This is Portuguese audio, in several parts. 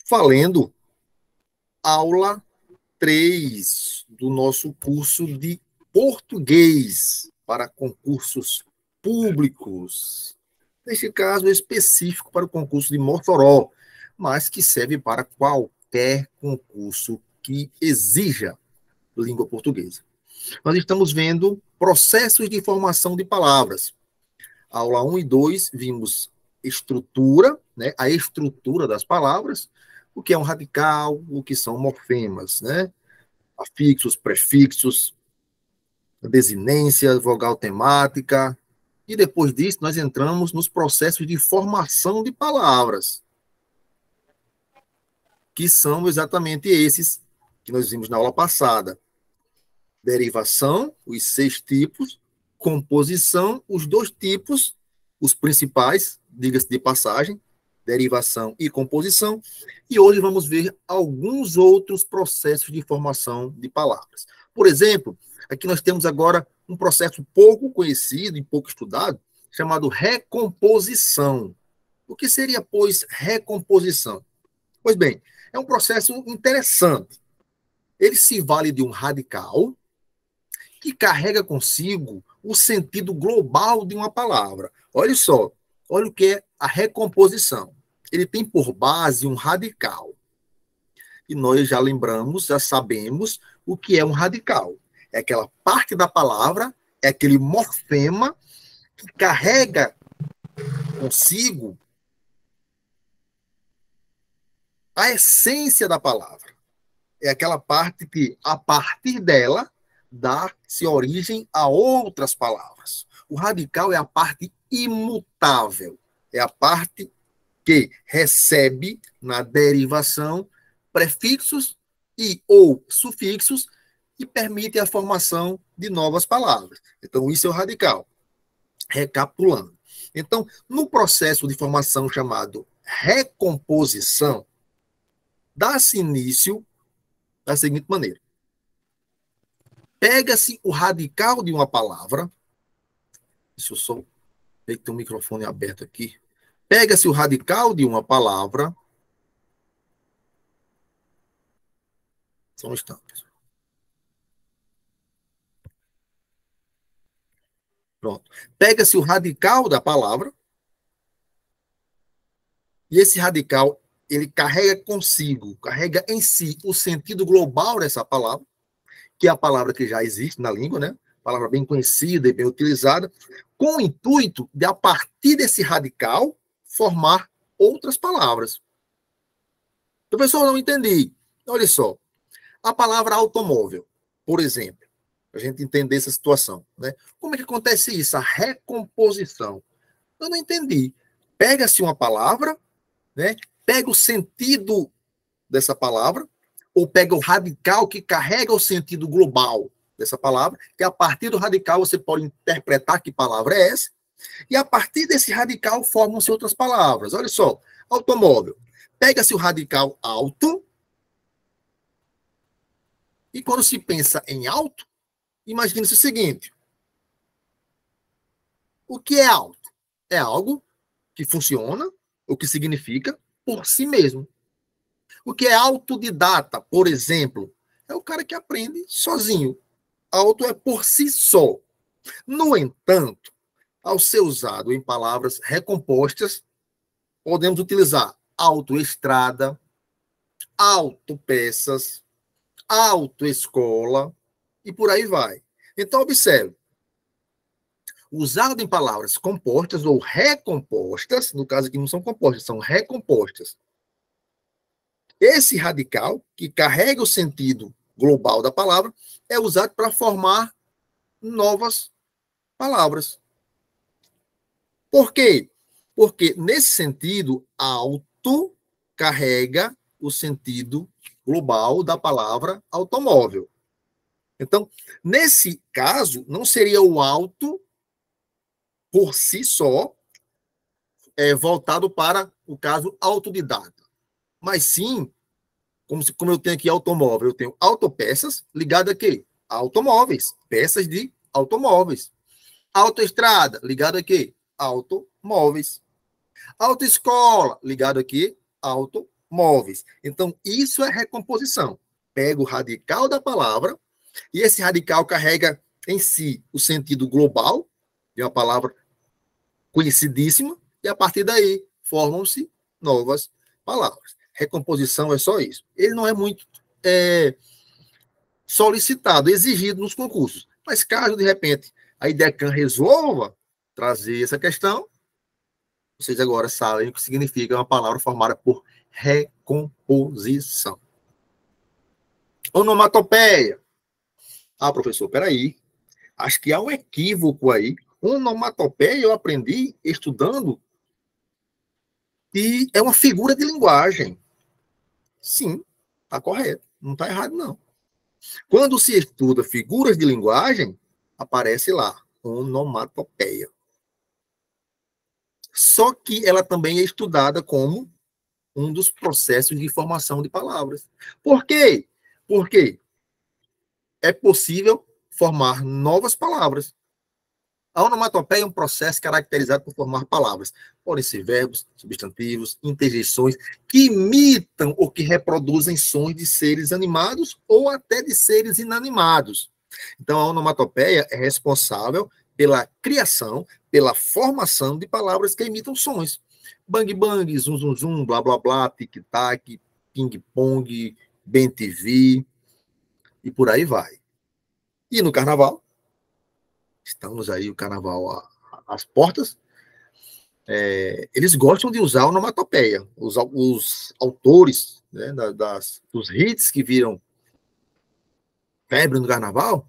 valendo aula 3 do nosso curso de português para concursos públicos. Neste caso específico para o concurso de Mossoró, mas que serve para qualquer concurso que exija língua portuguesa. Nós estamos vendo processos de formação de palavras. Aula 1 e 2, vimos estrutura, né? A estrutura das palavras, o que é um radical, o que são morfemas, né? Afixos, prefixos, desinência, vogal temática. E depois disso, nós entramos nos processos de formação de palavras, que são exatamente esses que nós vimos na aula passada. Derivação, os 6 tipos, composição, os 2 tipos, os principais, diga-se de passagem, derivação e composição, e hoje vamos ver alguns outros processos de formação de palavras. Por exemplo, aqui nós temos agora um processo pouco conhecido e pouco estudado, chamado recomposição. O que seria, pois, recomposição? Pois bem, é um processo interessante. Ele se vale de um radical que carrega consigo o sentido global de uma palavra. Olha só, olha o que é a recomposição. Ele tem por base um radical. E nós já lembramos, já sabemos o que é um radical. É aquela parte da palavra, é aquele morfema que carrega consigo a essência da palavra. É aquela parte que, a partir dela, dá-se origem a outras palavras. O radical é a parte imutável, é a parte que recebe na derivação prefixos e ou sufixos e permite a formação de novas palavras. Então, isso é o radical. Recapitulando. Então, no processo de formação chamado recomposição, dá-se início da seguinte maneira. Pega-se o radical de uma palavra. Deixa eu só ver que tem um microfone aberto aqui. Pega-se o radical de uma palavra. Só um instante. Pronto. Pega-se o radical da palavra. E esse radical, ele carrega consigo, carrega em si o sentido global dessa palavra, que é a palavra que já existe na língua, né? Palavra bem conhecida e bem utilizada, com o intuito de, a partir desse radical, formar outras palavras. Professor, não entendi. Olha só, a palavra automóvel, por exemplo, para a gente entender essa situação, né? Como é que acontece isso? A recomposição. Eu não entendi. Pega-se uma palavra, né? Pega o sentido dessa palavra, ou pega o radical que carrega o sentido global dessa palavra, que a partir do radical você pode interpretar que palavra é essa, e a partir desse radical formam-se outras palavras. Olha só, automóvel. Pega-se o radical auto, e quando se pensa em auto, imagine-se o seguinte: o que é auto? É algo que funciona, o que significa por si mesmo. O que é autodidata, por exemplo, é o cara que aprende sozinho. Auto é por si só. No entanto, ao ser usado em palavras recompostas, podemos utilizar autoestrada, autopeças, autoescola e por aí vai. Então, observe. Usado em palavras compostas ou recompostas, no caso aqui não são compostas, são recompostas. Esse radical, que carrega o sentido global da palavra, é usado para formar novas palavras. Por quê? Porque, nesse sentido, auto carrega o sentido global da palavra automóvel. Então, nesse caso, não seria o auto por si só voltado para o caso autodidata, mas sim, como eu tenho aqui automóvel, eu tenho autopeças ligado a quê? A automóveis, peças de automóveis. Autoestrada, ligado a quê? Automóveis. Autoescola, ligado aqui? Automóveis. móveis. Então, isso é recomposição. Pega o radical da palavra, e esse radical carrega em si o sentido global de uma palavra conhecidíssima, e a partir daí formam-se novas palavras. Recomposição é só isso. Ele não é muito solicitado, exigido nos concursos. Mas caso, de repente, a IDECAN resolva trazer essa questão, vocês agora sabem o que significa uma palavra formada por recomposição. Onomatopeia. Ah, professor, peraí. Acho que há um equívoco aí. Onomatopeia eu aprendi estudando e é uma figura de linguagem. Sim, está correto. Não está errado, não. Quando se estuda figuras de linguagem, aparece lá, onomatopeia. Só que ela também é estudada como um dos processos de formação de palavras. Por quê? Porque é possível formar novas palavras. A onomatopeia é um processo caracterizado por formar palavras. Podem ser verbos, substantivos, interjeições, que imitam ou que reproduzem sons de seres animados ou até de seres inanimados. Então, a onomatopeia é responsável pela criação, pela formação de palavras que imitam sons. Bang bang, zum zum zum, blá blá blá, tic tac, ping pong, bem TV, e por aí vai. E no carnaval, estamos aí, o carnaval às portas, eles gostam de usar onomatopeia. Os autores, né, dos hits que viram febre no carnaval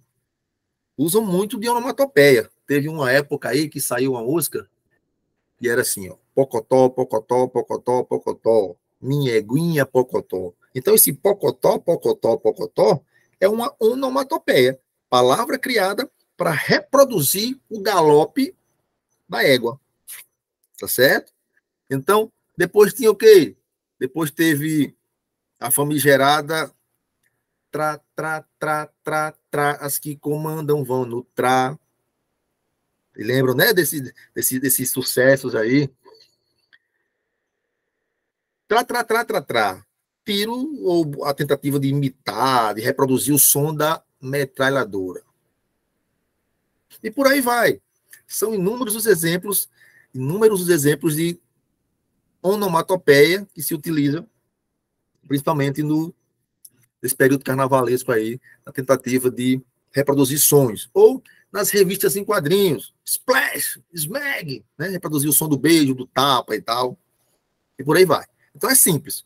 usam muito de onomatopeia. Teve uma época aí que saiu uma música que era assim, ó, pocotó, pocotó, pocotó, pocotó, minha eguinha pocotó. Então, esse pocotó, pocotó, pocotó é uma onomatopeia, palavra criada para reproduzir o galope da égua. Tá certo? Então, depois tinha o quê? Depois teve a famigerada tra, tra, tra, tra, tra, as que comandam vão no tra. E lembram, né, desses sucessos aí? Tra, tra, tra, tra, tra. Tiro ou a tentativa de imitar, de reproduzir o som da metralhadora. E por aí vai. São inúmeros os exemplos de onomatopeia que se utilizam, principalmente nesse período carnavalesco aí, na tentativa de reproduzir sons. Ou nas revistas em quadrinhos, Splash, Smag, né? Reproduzir o som do beijo, do tapa e tal. E por aí vai. Então é simples.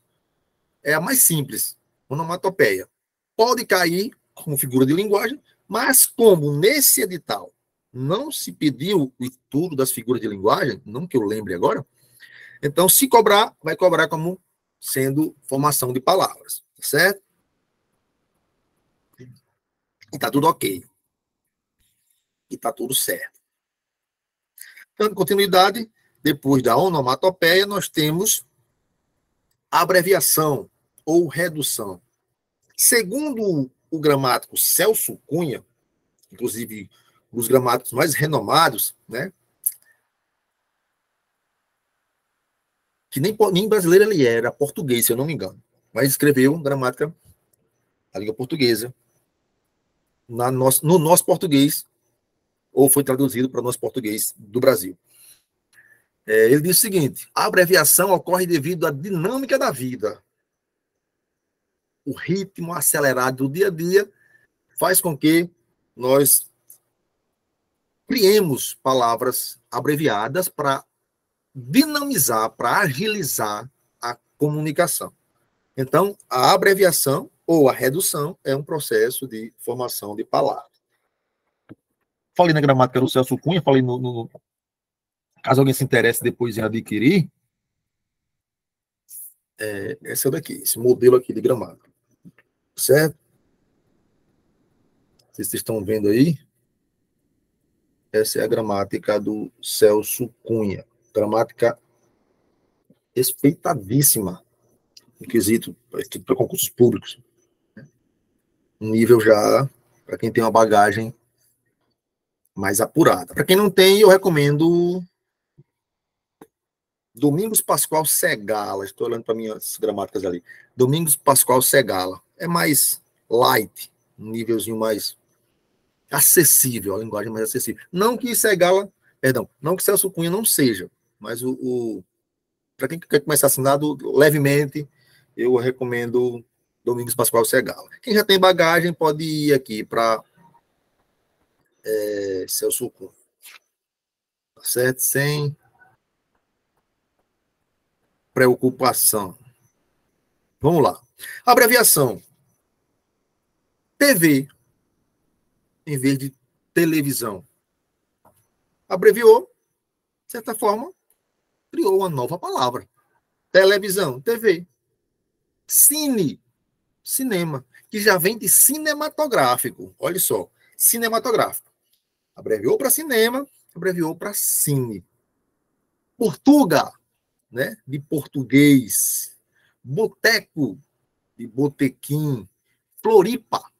É a mais simples, onomatopeia. Pode cair como figura de linguagem, mas como nesse edital não se pediu o estudo das figuras de linguagem, não que eu lembre agora, então se cobrar, vai cobrar como sendo formação de palavras, certo? E tá tudo ok. E tá tudo certo. Dando continuidade, depois da onomatopeia, nós temos abreviação ou redução. Segundo o gramático Celso Cunha, inclusive um dos gramáticos mais renomados, né? Que nem brasileiro ele era português, se eu não me engano, mas escreveu gramática da língua portuguesa no nosso português, ou foi traduzido para o nosso português do Brasil. Ele diz o seguinte: a abreviação ocorre devido à dinâmica da vida. O ritmo acelerado do dia a dia faz com que nós criemos palavras abreviadas para dinamizar, para agilizar a comunicação. Então, a abreviação ou a redução é um processo de formação de palavras. Falei na gramática do Celso Cunha, falei caso alguém se interesse depois em adquirir, essa daqui, esse modelo aqui de gramática. Certo? Vocês estão vendo aí? Essa é a gramática do Celso Cunha. Gramática respeitadíssima no quesito para concursos públicos. Um nível já para quem tem uma bagagem mais apurada. Para quem não tem, eu recomendo Domingos Pascoal Segala. Estou olhando para minhas gramáticas ali. Domingos Pascoal Segala. É mais light, um nívelzinho mais acessível, a linguagem mais acessível. Não que Segala, perdão, não que Celso Cunha não seja, mas para quem quer começar assinado levemente, eu recomendo Domingos Pascoal Segala. Quem já tem bagagem pode ir aqui para Celso Cunha. Tá certo? Sem preocupação. Vamos lá. Abreviação. TV, em vez de televisão. Abreviou, de certa forma, criou uma nova palavra. Televisão, TV. Cine, cinema, que já vem de cinematográfico. Olha só, cinematográfico. Abreviou para cinema, abreviou para cine. Portuga, né, de português. Boteco, de botequim. Floripa,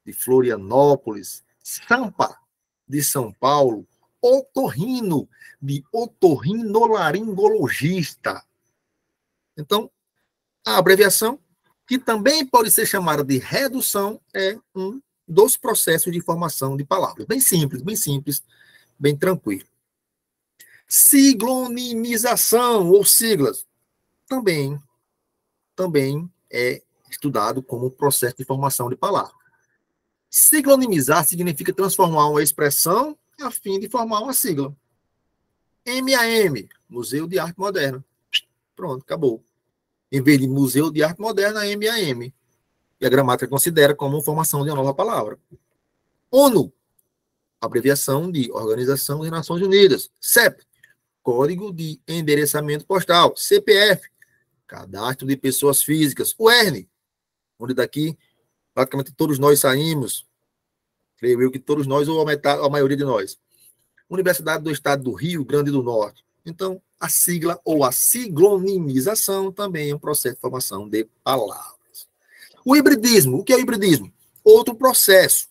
de Florianópolis. Sampa, de São Paulo. Otorrino, de otorrinolaringologista. Então, a abreviação, que também pode ser chamada de redução, é um dos processos de formação de palavras. Bem simples, bem tranquilo. Siglonimização, ou siglas, também é estudado como processo de formação de palavras. Siglonimizar significa transformar uma expressão a fim de formar uma sigla. MAM, Museu de Arte Moderna. Pronto, acabou. Em vez de Museu de Arte Moderna, MAM. E a gramática considera como formação de uma nova palavra. ONU, abreviação de Organização das Nações Unidas. CEP, Código de Endereçamento Postal. CPF, Cadastro de Pessoas Físicas. UERN, onde daqui praticamente todos nós saímos. Creio eu que todos nós, ou a maioria de nós. Universidade do Estado do Rio Grande do Norte. Então, a sigla ou a siglonimização também é um processo de formação de palavras. O hibridismo. O que é o hibridismo? Outro processo.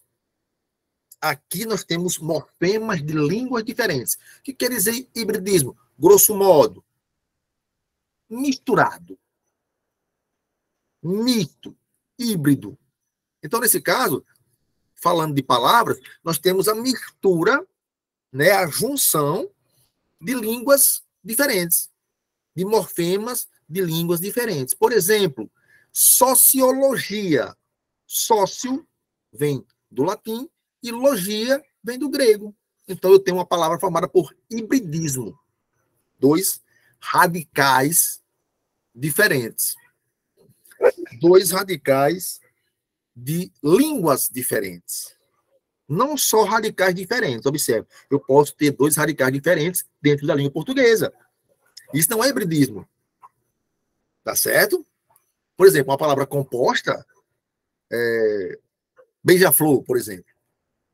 Aqui nós temos morfemas de línguas diferentes. O que quer dizer hibridismo? Grosso modo, misturado, misto, híbrido. Então, nesse caso, falando de palavras, nós temos a mistura, né, a junção de línguas diferentes, de morfemas de línguas diferentes. Por exemplo, sociologia. Sócio vem do latim e logia vem do grego. Então, eu tenho uma palavra formada por hibridismo. Dois radicais diferentes. Dois radicais de línguas diferentes. Não só radicais diferentes. Observe, eu posso ter dois radicais diferentes dentro da língua portuguesa. Isso não é hibridismo. Tá certo? Por exemplo, uma palavra composta, beija-flor, por exemplo.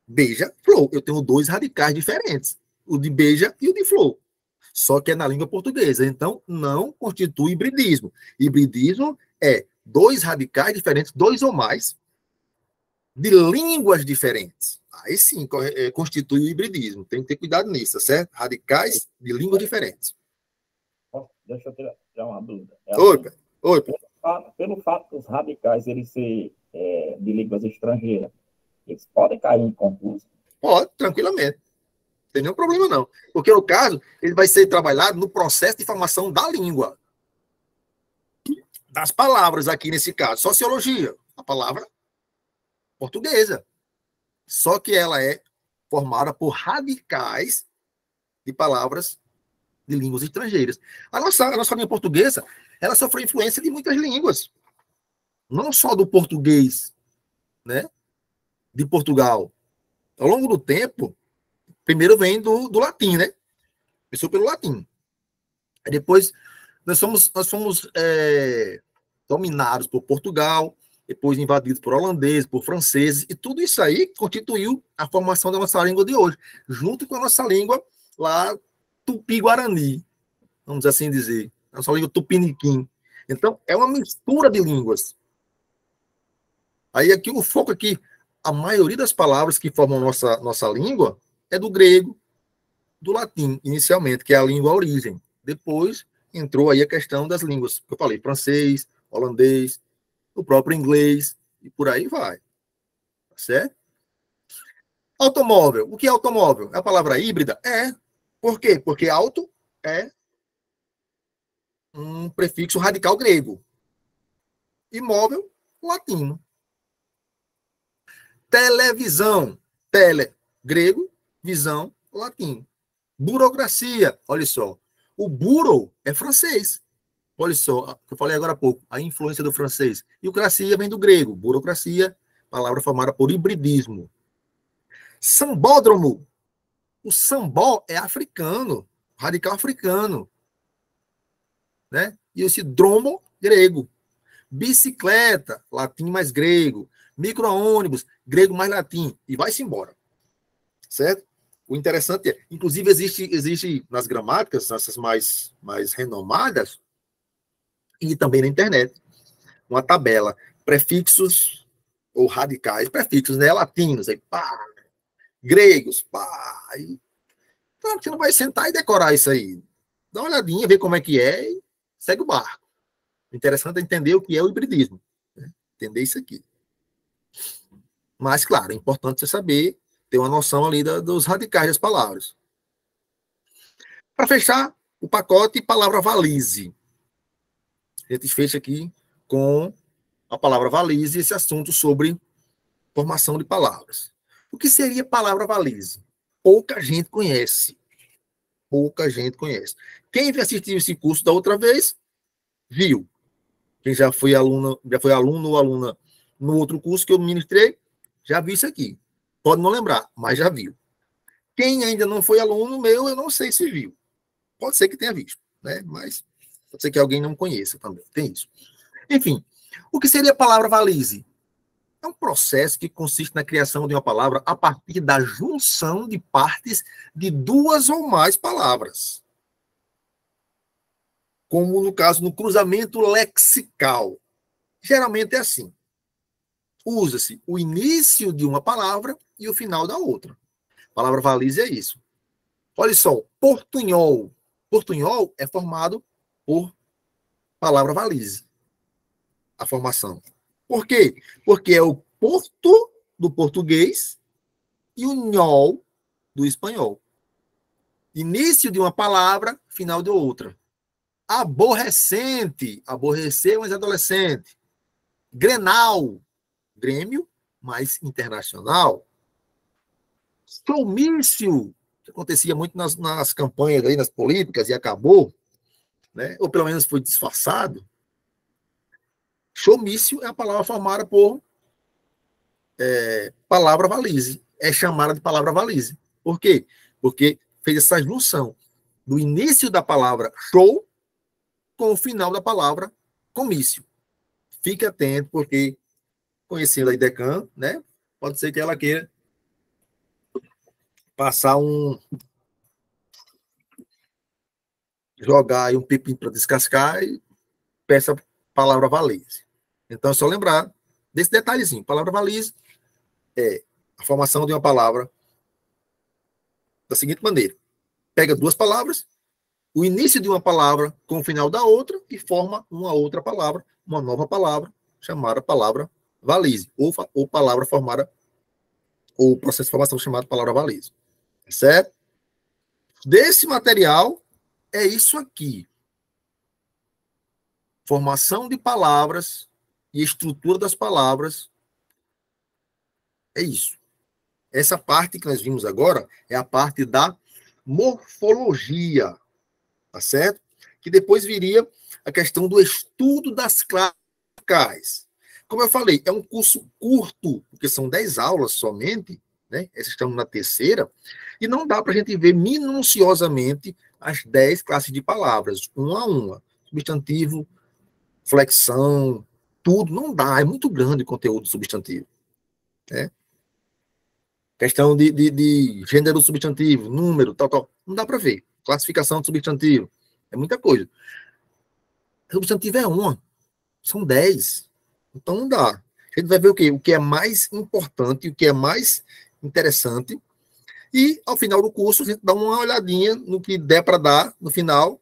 Beija-flor. Eu tenho dois radicais diferentes. O de beija e o de flor. Só que é na língua portuguesa. Então, não constitui hibridismo. Hibridismo é dois radicais diferentes, dois ou mais, de línguas diferentes. Aí sim constitui o hibridismo. Tem que ter cuidado nisso, tá certo? Radicais de línguas diferentes. Deixa eu tirar uma dúvida. Oi. Pelo fato dos radicais eles ser de línguas estrangeiras, eles podem cair em concurso? Pode, tranquilamente. Não tem nenhum problema, não. Porque, no caso, ele vai ser trabalhado no processo de formação da língua. Das palavras aqui, nesse caso. Sociologia, a palavra portuguesa. Só que ela é formada por radicais de palavras de línguas estrangeiras. A nossa língua portuguesa, ela sofreu influência de muitas línguas. Não só do português, né, de Portugal. Ao longo do tempo, primeiro vem do latim, né? Começou pelo latim. Aí depois, nós fomos dominados por Portugal, depois invadidos por holandeses, por franceses, e tudo isso aí constituiu a formação da nossa língua de hoje, junto com a nossa língua lá tupi-guarani, vamos assim dizer, a nossa língua tupiniquim. Então, é uma mistura de línguas. Aí aqui o foco aqui, a maioria das palavras que formam nossa língua é do grego, do latim, inicialmente, que é a língua origem. Depois entrou aí a questão das línguas. Eu falei francês, holandês, o próprio inglês, e por aí vai. Tá certo? Automóvel. O que é automóvel? É a palavra híbrida? É. Por quê? Porque auto é um prefixo radical grego. E móvel, latino. Televisão. Tele, grego, visão, latino. Burocracia. Olha só. O buro é francês. Olha só, eu falei agora há pouco, a influência do francês. E o cracia vem do grego. Burocracia, palavra formada por hibridismo. Sambódromo. O sambó é africano, radical africano. Né? E esse dromo, grego. Bicicleta, latim mais grego. Micro-ônibus, grego mais latim. E vai-se embora. Certo? O interessante é, inclusive existe nas gramáticas, essas mais renomadas, e também na internet, uma tabela, prefixos ou radicais, prefixos, né, latinos, aí, pá, gregos, pá, aí, claro que você não vai sentar e decorar isso aí. Dá uma olhadinha, vê como é que é e segue o barco. O interessante é entender o que é o hibridismo, né? Entender isso aqui. Mas, claro, é importante você saber, ter uma noção ali dos radicais das palavras. Para fechar o pacote, palavra valise. A gente fecha aqui com a palavra valise, esse assunto sobre formação de palavras. O que seria palavra valise? Pouca gente conhece. Pouca gente conhece. Quem assistiu esse curso da outra vez, viu. Quem já foi aluno ou aluna no outro curso que eu ministrei, já viu isso aqui. Pode não lembrar, mas já viu. Quem ainda não foi aluno meu, eu não sei se viu. Pode ser que tenha visto, né? Mas pode ser que alguém não conheça também. Tem isso. Enfim, o que seria a palavra valise? É um processo que consiste na criação de uma palavra a partir da junção de partes de duas ou mais palavras. Como no caso, no cruzamento lexical. Geralmente é assim. Usa-se o início de uma palavra e o final da outra. A palavra valise é isso. Olha só, portunhol. Portunhol é formado por palavra valise. A formação. Por quê? Porque é o porto do português e o nhol do espanhol. Início de uma palavra, final de outra. Aborrecente, aborrecer mas adolescente. Grenal, Grêmio, mais internacional. Showmício, que acontecia muito nas campanhas, aí, nas políticas, e acabou, né? Ou pelo menos foi disfarçado. Showmício é a palavra formada por palavra valise. É chamada de palavra valise. Por quê? Porque fez essa junção do início da palavra show com o final da palavra comício. Fique atento, porque conhecendo a Idecan, né? Pode ser que ela queira passar jogar aí um pepino para descascar e peça a palavra valise. Então é só lembrar desse detalhezinho. Palavra valise é a formação de uma palavra da seguinte maneira: pega duas palavras, o início de uma palavra com o final da outra e forma uma outra palavra, uma nova palavra, chamada palavra valise, ou palavra formada, ou processo de formação chamado palavra valise. Certo? Desse material, é isso aqui. Formação de palavras e estrutura das palavras. É isso. Essa parte que nós vimos agora é a parte da morfologia. Tá certo? Que depois viria a questão do estudo das classes. Como eu falei, é um curso curto, porque são 10 aulas somente, né? Estamos na terceira, e não dá para a gente ver minuciosamente as 10 classes de palavras, uma a uma. Substantivo, flexão, tudo, não dá, é muito grande o conteúdo substantivo. Né? Questão de gênero substantivo, número, tal, não dá para ver. Classificação de substantivo, é muita coisa. Substantivo é uma, são 10. Então não dá. A gente vai ver o quê? O que é mais importante, o que é mais interessante. E, ao final do curso, a gente dá uma olhadinha no que der para dar, no final,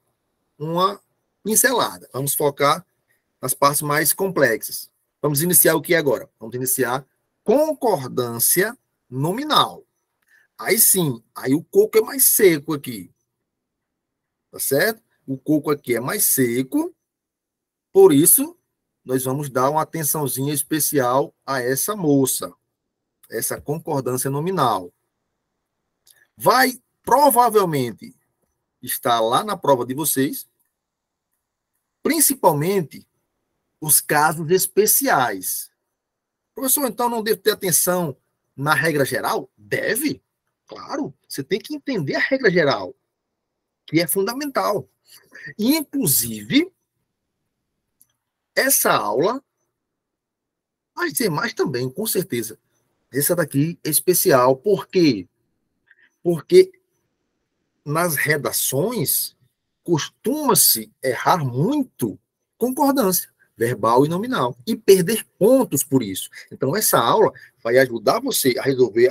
uma pincelada. Vamos focar nas partes mais complexas. Vamos iniciar o que agora? Vamos iniciar concordância nominal. Aí sim, aí o coco é mais seco aqui. Tá certo? O coco aqui é mais seco, por isso nós vamos dar uma atençãozinha especial a essa moça, essa concordância nominal. Vai provavelmente estar lá na prova de vocês, principalmente os casos especiais. Professor, então não devo ter atenção na regra geral? Deve, claro. Você tem que entender a regra geral, que é fundamental. E, inclusive, essa aula vai ser mais também, com certeza. Essa daqui é especial. Por quê? Porque nas redações costuma-se errar muito concordância verbal e nominal e perder pontos por isso. Então, essa aula vai ajudar você a resolver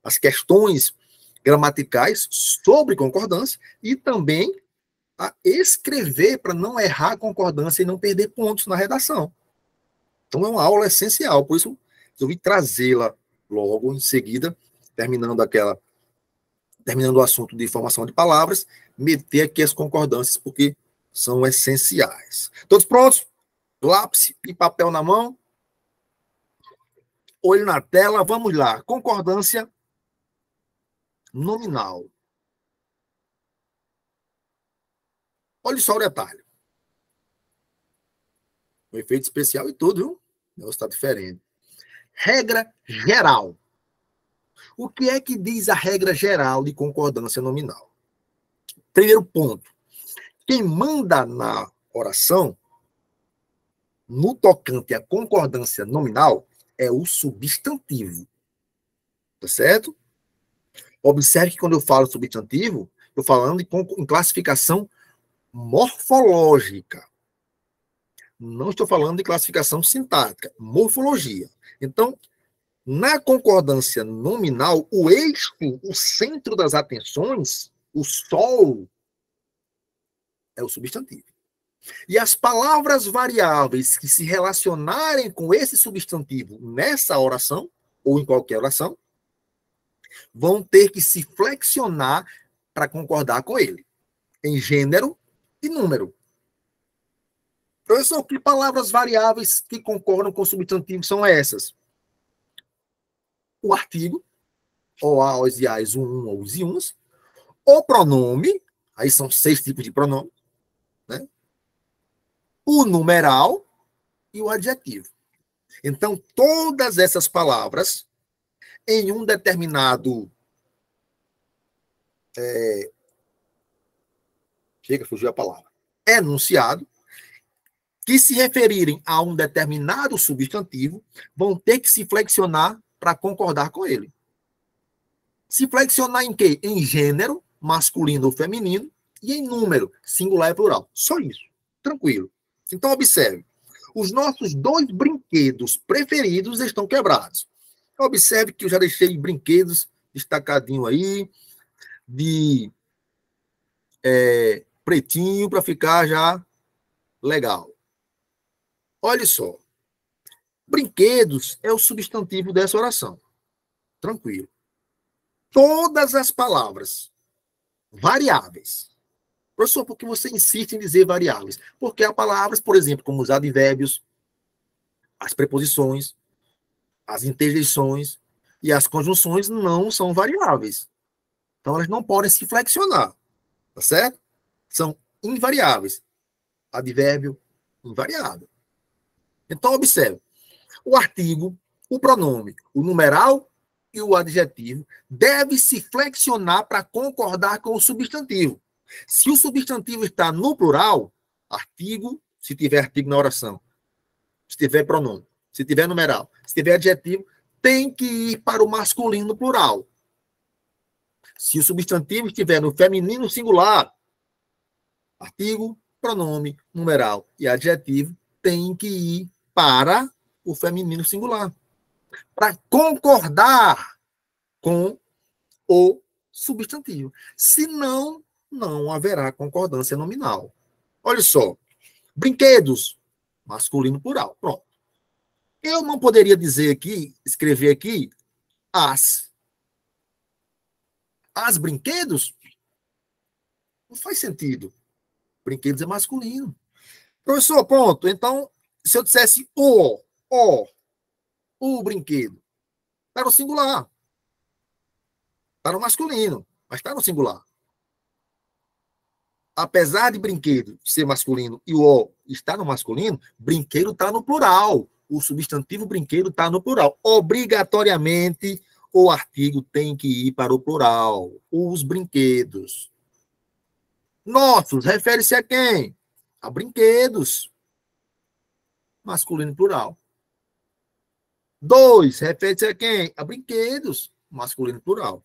as questões gramaticais sobre concordância e também a escrever para não errar a concordância e não perder pontos na redação. Então, é uma aula essencial, por isso resolvi trazê-la logo em seguida, terminando o assunto de formação de palavras, meter aqui as concordâncias, porque são essenciais. Todos prontos? Lápis e papel na mão? Olho na tela, vamos lá. Concordância nominal. Olha só o detalhe. Um efeito especial e tudo, viu? O negócio está diferente. Regra geral. O que é que diz a regra geral de concordância nominal? Primeiro ponto. Quem manda na oração, no tocante à concordância nominal, é o substantivo. Tá certo? Observe que quando eu falo substantivo, estou falando em classificação morfológica. Não estou falando de classificação sintática, morfologia. Então, na concordância nominal, o eixo, o centro das atenções, o sol, é o substantivo. E as palavras variáveis que se relacionarem com esse substantivo nessa oração, ou em qualquer oração, vão ter que se flexionar para concordar com ele, em gênero e número. Professor, que palavras variáveis que concordam com o substantivo são essas? O artigo, ou a, os e as, ou os e uns, o pronome, aí são 6 tipos de pronome, né? O numeral e o adjetivo. Então, todas essas palavras, em um determinado... fugiu a palavra. Enunciado, que se referirem a um determinado substantivo, vão ter que se flexionar para concordar com ele. Se flexionar em quê? Em gênero, masculino ou feminino, e em número, singular e plural. Só isso. Tranquilo. Então, observe. Os nossos 2 brinquedos preferidos estão quebrados. Observe que eu já deixei brinquedos destacadinho aí, de pretinho, para ficar já legal. Olha só. Brinquedos é o substantivo dessa oração. Tranquilo. Todas as palavras variáveis. Professor, por que você insiste em dizer variáveis? Porque há palavras, por exemplo, como os advérbios, as preposições, as interjeições e as conjunções não são variáveis. Então, elas não podem se flexionar. Tá certo? São invariáveis. Advérbio, invariável. Então, observe. O artigo, o pronome, o numeral e o adjetivo deve se flexionar para concordar com o substantivo. Se o substantivo está no plural, artigo, se tiver artigo na oração, se tiver pronome, se tiver numeral, se tiver adjetivo, tem que ir para o masculino plural. Se o substantivo estiver no feminino singular, artigo, pronome, numeral e adjetivo tem que ir para o feminino singular, para concordar com o substantivo. Senão, não haverá concordância nominal. Olha só. Brinquedos, masculino plural. Pronto. Eu não poderia dizer aqui, escrever aqui, as. As brinquedos? Não faz sentido. Brinquedos é masculino. Professor, pronto. Então, se eu dissesse o brinquedo, está no singular. Está no masculino, mas está no singular. Apesar de brinquedo ser masculino e o O está no masculino, brinquedo está no plural. O substantivo brinquedo está no plural. Obrigatoriamente, o artigo tem que ir para o plural. Os brinquedos. Nossos, refere-se a quem? A brinquedos. Masculino e plural. Dois, refere-se a quem? A brinquedos. Masculino e plural.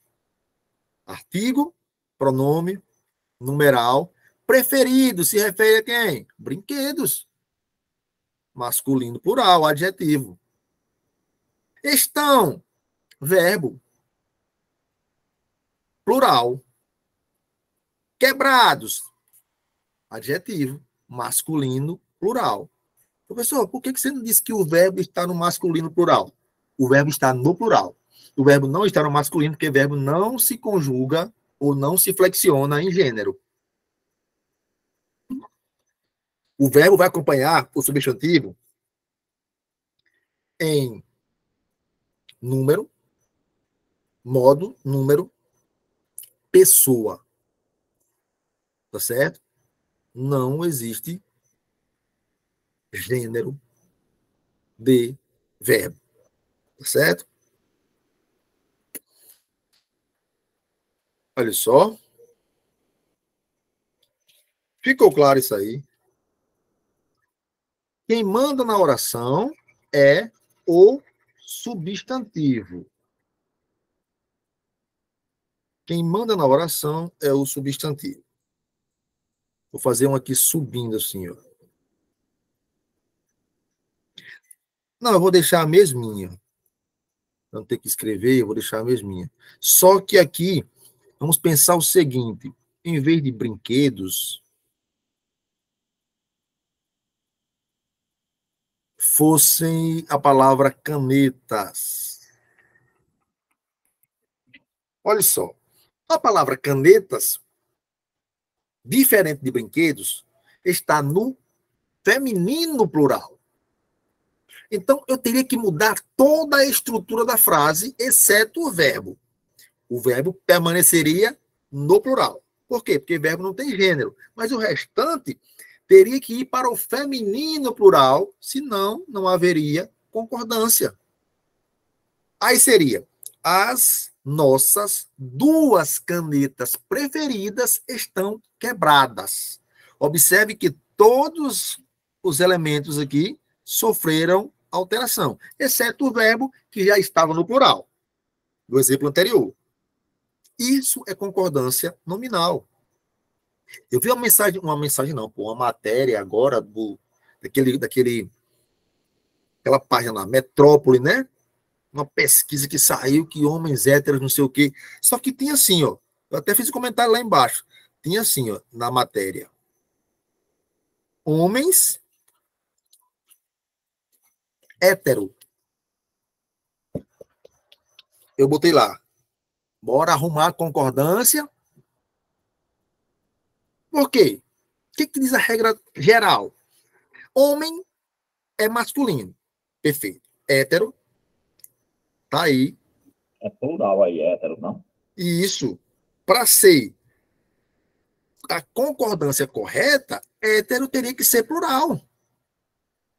Artigo, pronome, numeral. Preferido se refere a quem? Brinquedos. Masculino plural, adjetivo. Estão, verbo. Plural. Quebrados, adjetivo. Masculino plural. Professor, por que você não disse que o verbo está no masculino plural? O verbo está no plural. O verbo não está no masculino, porque o verbo não se conjuga ou não se flexiona em gênero. O verbo vai acompanhar o substantivo em número, modo, número, pessoa. Tá certo? Não existe gênero de verbo. Tá certo? Olha só. Ficou claro isso aí? Quem manda na oração é o substantivo. Quem manda na oração é o substantivo. Vou fazer um aqui subindo assim, ó. Não, eu vou deixar a mesminha. Não ter que escrever, eu vou deixar a mesminha. Só que aqui, vamos pensar o seguinte. Em vez de brinquedos, fossem a palavra canetas. Olha só. A palavra canetas, diferente de brinquedos, está no feminino plural. Então, eu teria que mudar toda a estrutura da frase, exceto o verbo. O verbo permaneceria no plural. Por quê? Porque o verbo não tem gênero. Mas o restante teria que ir para o feminino plural, senão não haveria concordância. Aí seria: as nossas duas canetas preferidas estão quebradas. Observe que todos os elementos aqui sofreram alteração, exceto o verbo que já estava no plural, do exemplo anterior. Isso é concordância nominal. Eu vi uma matéria agora daquela página lá, Metrópole, né? Uma pesquisa que saiu que homens héteros, não sei o quê. Só que tinha assim, ó. Eu até fiz um comentário lá embaixo. Tinha assim, ó, na matéria. Homens hétero. Eu botei lá. Bora arrumar a concordância. Por quê? O que diz a regra geral? Homem é masculino. Perfeito. Hétero. Tá aí. É plural aí, hétero, não? Isso. Para ser a concordância correta, hétero teria que ser plural.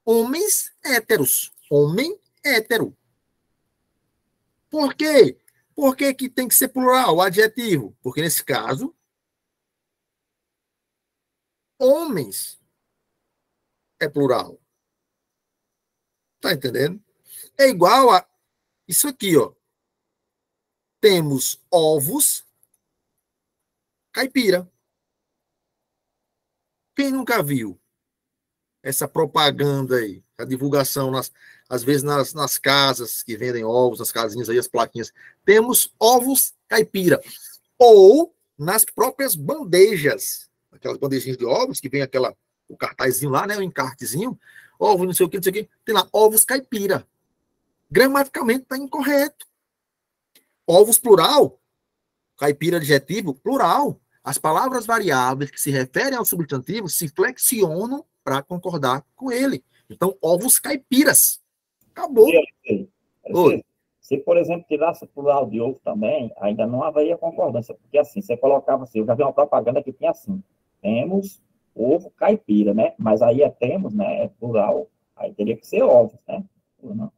Homens héteros. Homem hétero. Por quê? Por que tem que ser plural, o adjetivo? Porque, nesse caso, homens é plural. Tá entendendo? É igual a isso aqui, ó. Temos ovos caipira. Quem nunca viu essa propaganda aí? A divulgação, às vezes, nas casas que vendem ovos, nas casinhas aí, as plaquinhas. Temos ovos caipira. Ou nas próprias bandejas. Aquelas bandejinhas de ovos que vem aquela o cartazinho lá, né? O encartezinho. Ovo, não sei o que, não sei o que. Tem lá, ovos caipira. Gramaticalmente está incorreto. Ovos plural, caipira adjetivo, plural. As palavras variáveis que se referem ao substantivo se flexionam para concordar com ele. Então, ovos caipiras. Acabou. Oi. Se, por exemplo, tirasse o plural de ovo também, ainda não haveria concordância, porque assim, você colocava assim, eu já vi uma propaganda que tinha assim, temos ovo caipira, né? Mas aí temos, né? É plural, aí teria que ser ovos, né? Não.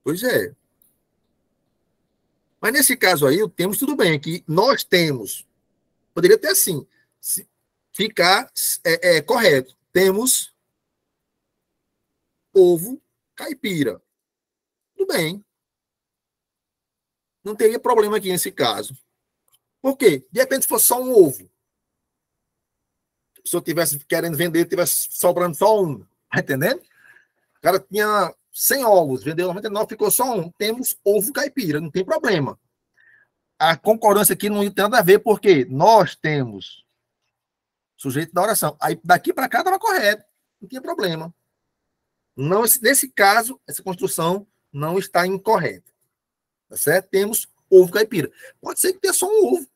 Pois é. Mas nesse caso aí, o temos tudo bem, que nós temos, poderia ter assim, ficar correto. Temos ovo caipira. Tudo bem. Não teria problema aqui nesse caso. Por quê? De repente, se fosse só um ovo. Se eu tivesse querendo vender, tivesse sobrando só um. Tá entendendo? O cara tinha 100 ovos, vendeu 99, ficou só um. Temos ovo caipira, não tem problema. A concordância aqui não tem nada a ver, porque nós temos sujeito da oração. Aí daqui para cá estava correto, não tinha problema. Não, nesse caso, essa construção não está incorreta. Tá certo? Temos ovo caipira. Pode ser que tenha só um ovo.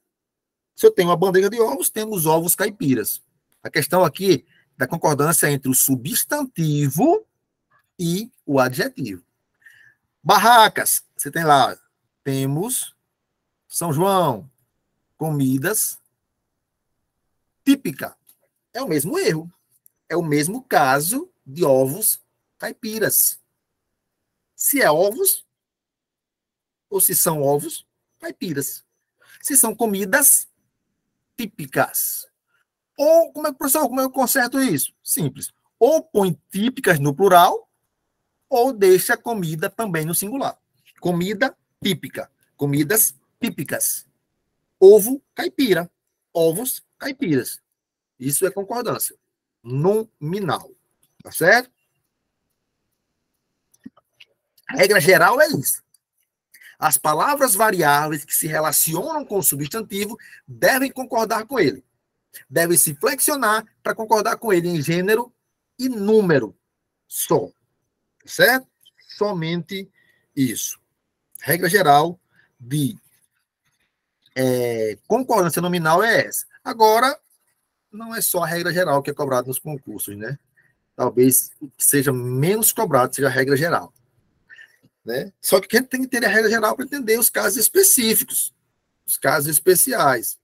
Se eu tenho uma bandeja de ovos, temos ovos caipiras. A questão aqui da concordância entre o substantivo e o adjetivo. Barracas, você tem lá, temos São João, comidas típica. É o mesmo erro. É o mesmo caso de ovos caipiras. Se é ovos, ou se são ovos caipiras. Se são comidas típicas. Ou, professor, como é que eu conserto isso? Simples. Ou põe típicas no plural, ou deixa comida também no singular. Comida típica. Comidas típicas. Ovo caipira. Ovos caipiras. Isso é concordância nominal. Tá certo? A regra geral é isso. As palavras variáveis que se relacionam com o substantivo devem concordar com ele. Devem se flexionar para concordar com ele em gênero e número só. Certo? Somente isso. Regra geral de concordância nominal é essa. Agora, não é só a regra geral que é cobrada nos concursos, né? Talvez seja menos cobrado, seja a regra geral. Né? Só que a gente tem que ter a regra geral para entender os casos específicos, os casos especiais.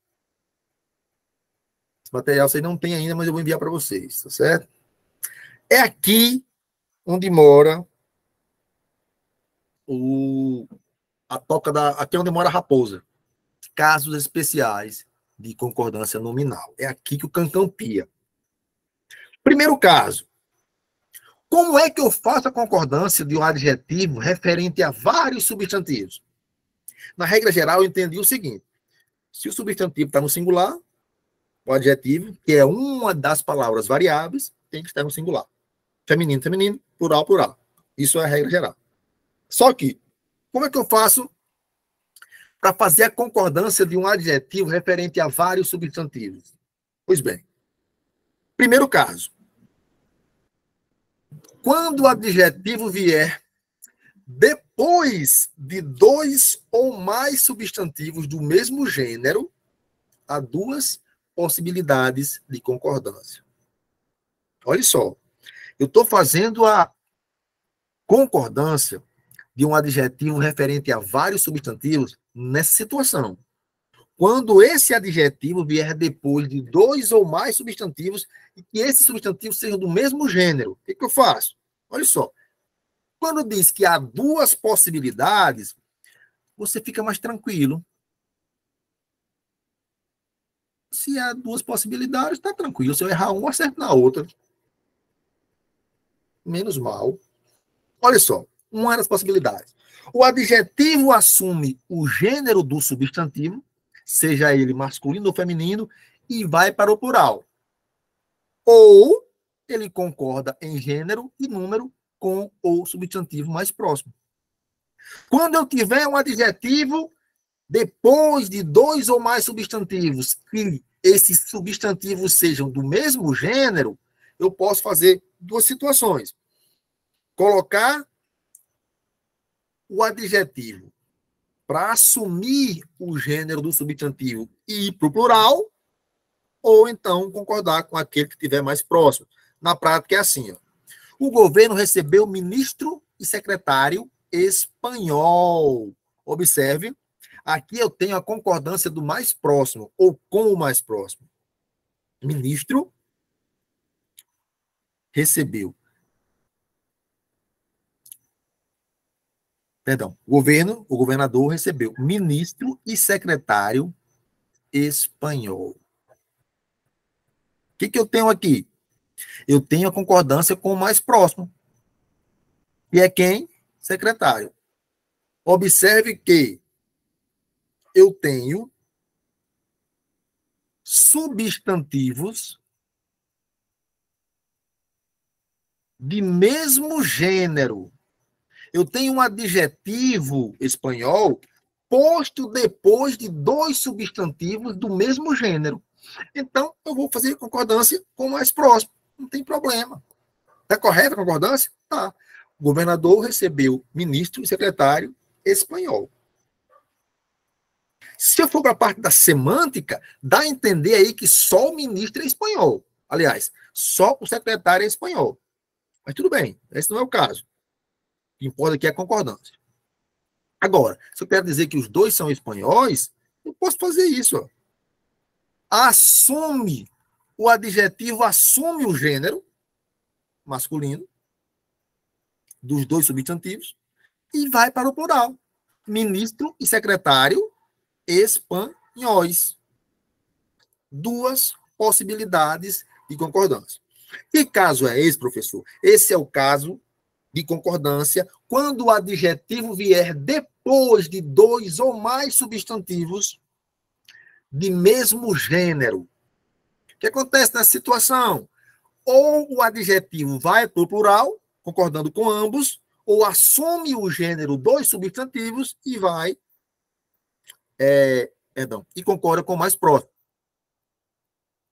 Esse material você não tem ainda, mas eu vou enviar para vocês, tá certo? É aqui onde mora a toca da... Aqui é onde mora a raposa. Casos especiais de concordância nominal. É aqui que o cancão pia. Primeiro caso. Como é que eu faço a concordância de um adjetivo referente a vários substantivos? Na regra geral, eu entendi o seguinte. Se o substantivo está no singular, o adjetivo, que é uma das palavras variáveis, tem que estar no singular. Feminino, feminino, plural, plural. Isso é a regra geral. Só que, como é que eu faço para fazer a concordância de um adjetivo referente a vários substantivos? Pois bem, primeiro caso. Quando o adjetivo vier depois de dois ou mais substantivos do mesmo gênero, há duas possibilidades de concordância. Olha só, eu estou fazendo a concordância de um adjetivo referente a vários substantivos nessa situação. Quando esse adjetivo vier depois de dois ou mais substantivos e que esses substantivos sejam do mesmo gênero, o que eu faço? Olha só. Quando diz que há duas possibilidades, você fica mais tranquilo. Se há duas possibilidades, está tranquilo. Se eu errar uma, acerto na outra. Menos mal. Olha só, uma das possibilidades. O adjetivo assume o gênero do substantivo, seja ele masculino ou feminino, e vai para o plural. Ou ele concorda em gênero e número com o substantivo mais próximo. Quando eu tiver um adjetivo depois de dois ou mais substantivos, que esses substantivos sejam do mesmo gênero, eu posso fazer duas situações. Colocar o adjetivo para assumir o gênero do substantivo e ir para o plural, ou então concordar com aquele que estiver mais próximo. Na prática é assim, ó. O governo recebeu ministro e secretário espanhol. Observe, aqui eu tenho a concordância do mais próximo, ou com o mais próximo. Ministro recebeu. Perdão, o governador recebeu ministro e secretário espanhol. O que eu tenho aqui? Eu tenho a concordância com o mais próximo. E é quem? Secretário. Observe que eu tenho substantivos de mesmo gênero. Eu tenho um adjetivo espanhol posto depois de dois substantivos do mesmo gênero. Então, eu vou fazer concordância com o mais próximo. Não tem problema. Está correta a concordância? Tá. O governador recebeu ministro e secretário espanhol. Se eu for para a parte da semântica, dá a entender aí que só o ministro é espanhol. Aliás, só o secretário é espanhol. Mas tudo bem, esse não é o caso. O que importa aqui é a concordância. Agora, se eu quero dizer que os dois são espanhóis, eu posso fazer isso. Ó. Assume, o adjetivo assume o gênero masculino dos dois substantivos e vai para o plural. Ministro e secretário espanhóis. Duas possibilidades de concordância. Que caso é esse, professor? Esse é o caso de concordância quando o adjetivo vier depois de dois ou mais substantivos de mesmo gênero. O que acontece nessa situação? Ou o adjetivo vai para o plural, concordando com ambos, ou assume o gênero dos substantivos e vai e concorda com o mais próximo.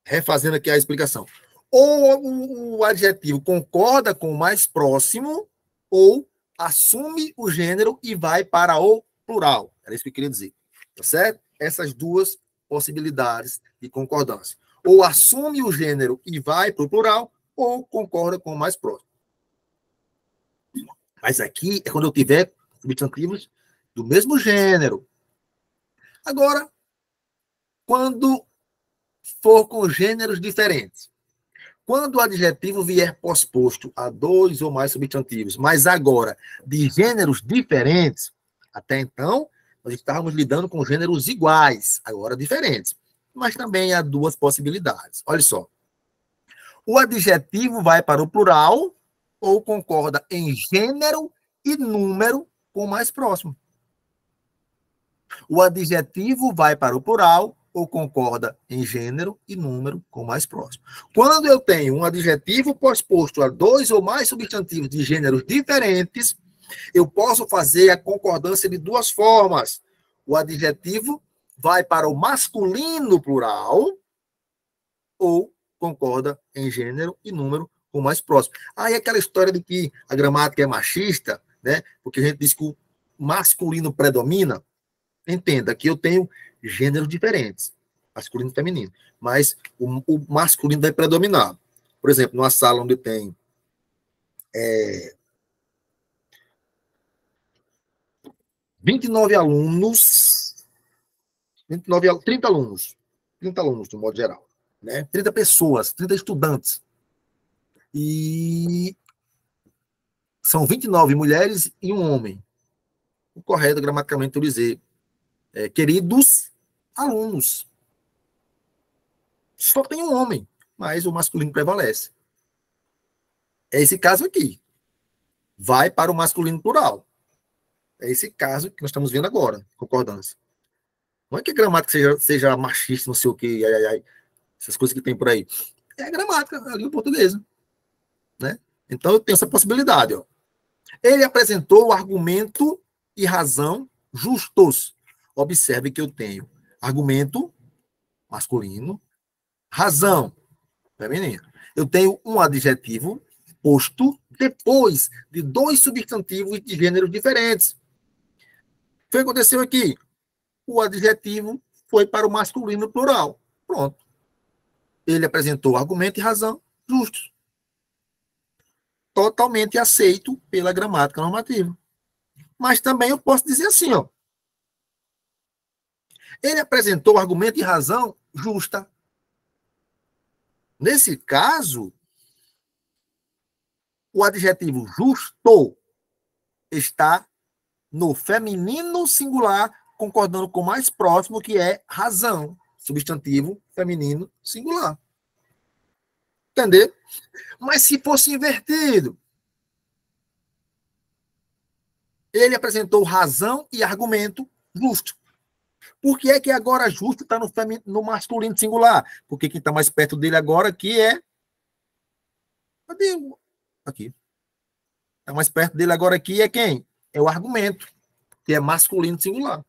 Refazendo aqui a explicação. Ou o adjetivo concorda com o mais próximo, ou assume o gênero e vai para o plural. Era isso que eu queria dizer. Tá certo? Essas duas possibilidades de concordância. Ou assume o gênero e vai para o plural, ou concorda com o mais próximo. Mas aqui é quando eu tiver substantivos do mesmo gênero. Agora, quando for com gêneros diferentes. Quando o adjetivo vier posposto a dois ou mais substantivos, mas agora de gêneros diferentes, até então, nós estávamos lidando com gêneros iguais, agora diferentes. Mas também há duas possibilidades. Olha só. O adjetivo vai para o plural ou concorda em gênero e número com o mais próximo. O adjetivo vai para o plural ou concorda em gênero e número com o mais próximo. Quando eu tenho um adjetivo posposto a dois ou mais substantivos de gêneros diferentes, eu posso fazer a concordância de duas formas. O adjetivo vai para o masculino plural ou concorda em gênero e número com o mais próximo. Aí aquela história de que a gramática é machista, né? Porque a gente diz que o masculino predomina. Entenda que eu tenho gêneros diferentes, masculino e feminino, mas o masculino vai predominar. Por exemplo, numa sala onde tem 29 alunos, 30 alunos, 30 alunos, de modo geral, né? 30 pessoas, 30 estudantes. E são 29 mulheres e um homem. O correto, gramaticalmente, eu dizer, queridos alunos. Só tem um homem, mas o masculino prevalece. É esse caso aqui. Vai para o masculino plural. É esse caso que nós estamos vendo agora, concordância. Não é que a gramática seja machista, não sei o quê, essas coisas que tem por aí. É a gramática, a língua portuguesa. Né? Então, eu tenho essa possibilidade. Ó. Ele apresentou o argumento e razão justos. Observe que eu tenho argumento masculino, razão feminina. Eu tenho um adjetivo posto depois de dois substantivos de gêneros diferentes. O que aconteceu aqui? O adjetivo foi para o masculino plural. Pronto. Ele apresentou argumento e razão justos. Totalmente aceito pela gramática normativa. Mas também eu posso dizer assim, ó. Ele apresentou argumento e razão justa. Nesse caso, o adjetivo justo está no feminino singular, concordando com o mais próximo, que é razão. Substantivo feminino singular. Entendeu? Mas se fosse invertido, ele apresentou razão e argumento justo. Por que é que agora justo está no masculino singular? Porque quem está mais perto dele agora aqui é... Cadê? Aqui. Está mais perto dele agora aqui é quem? É o argumento, que é masculino singular.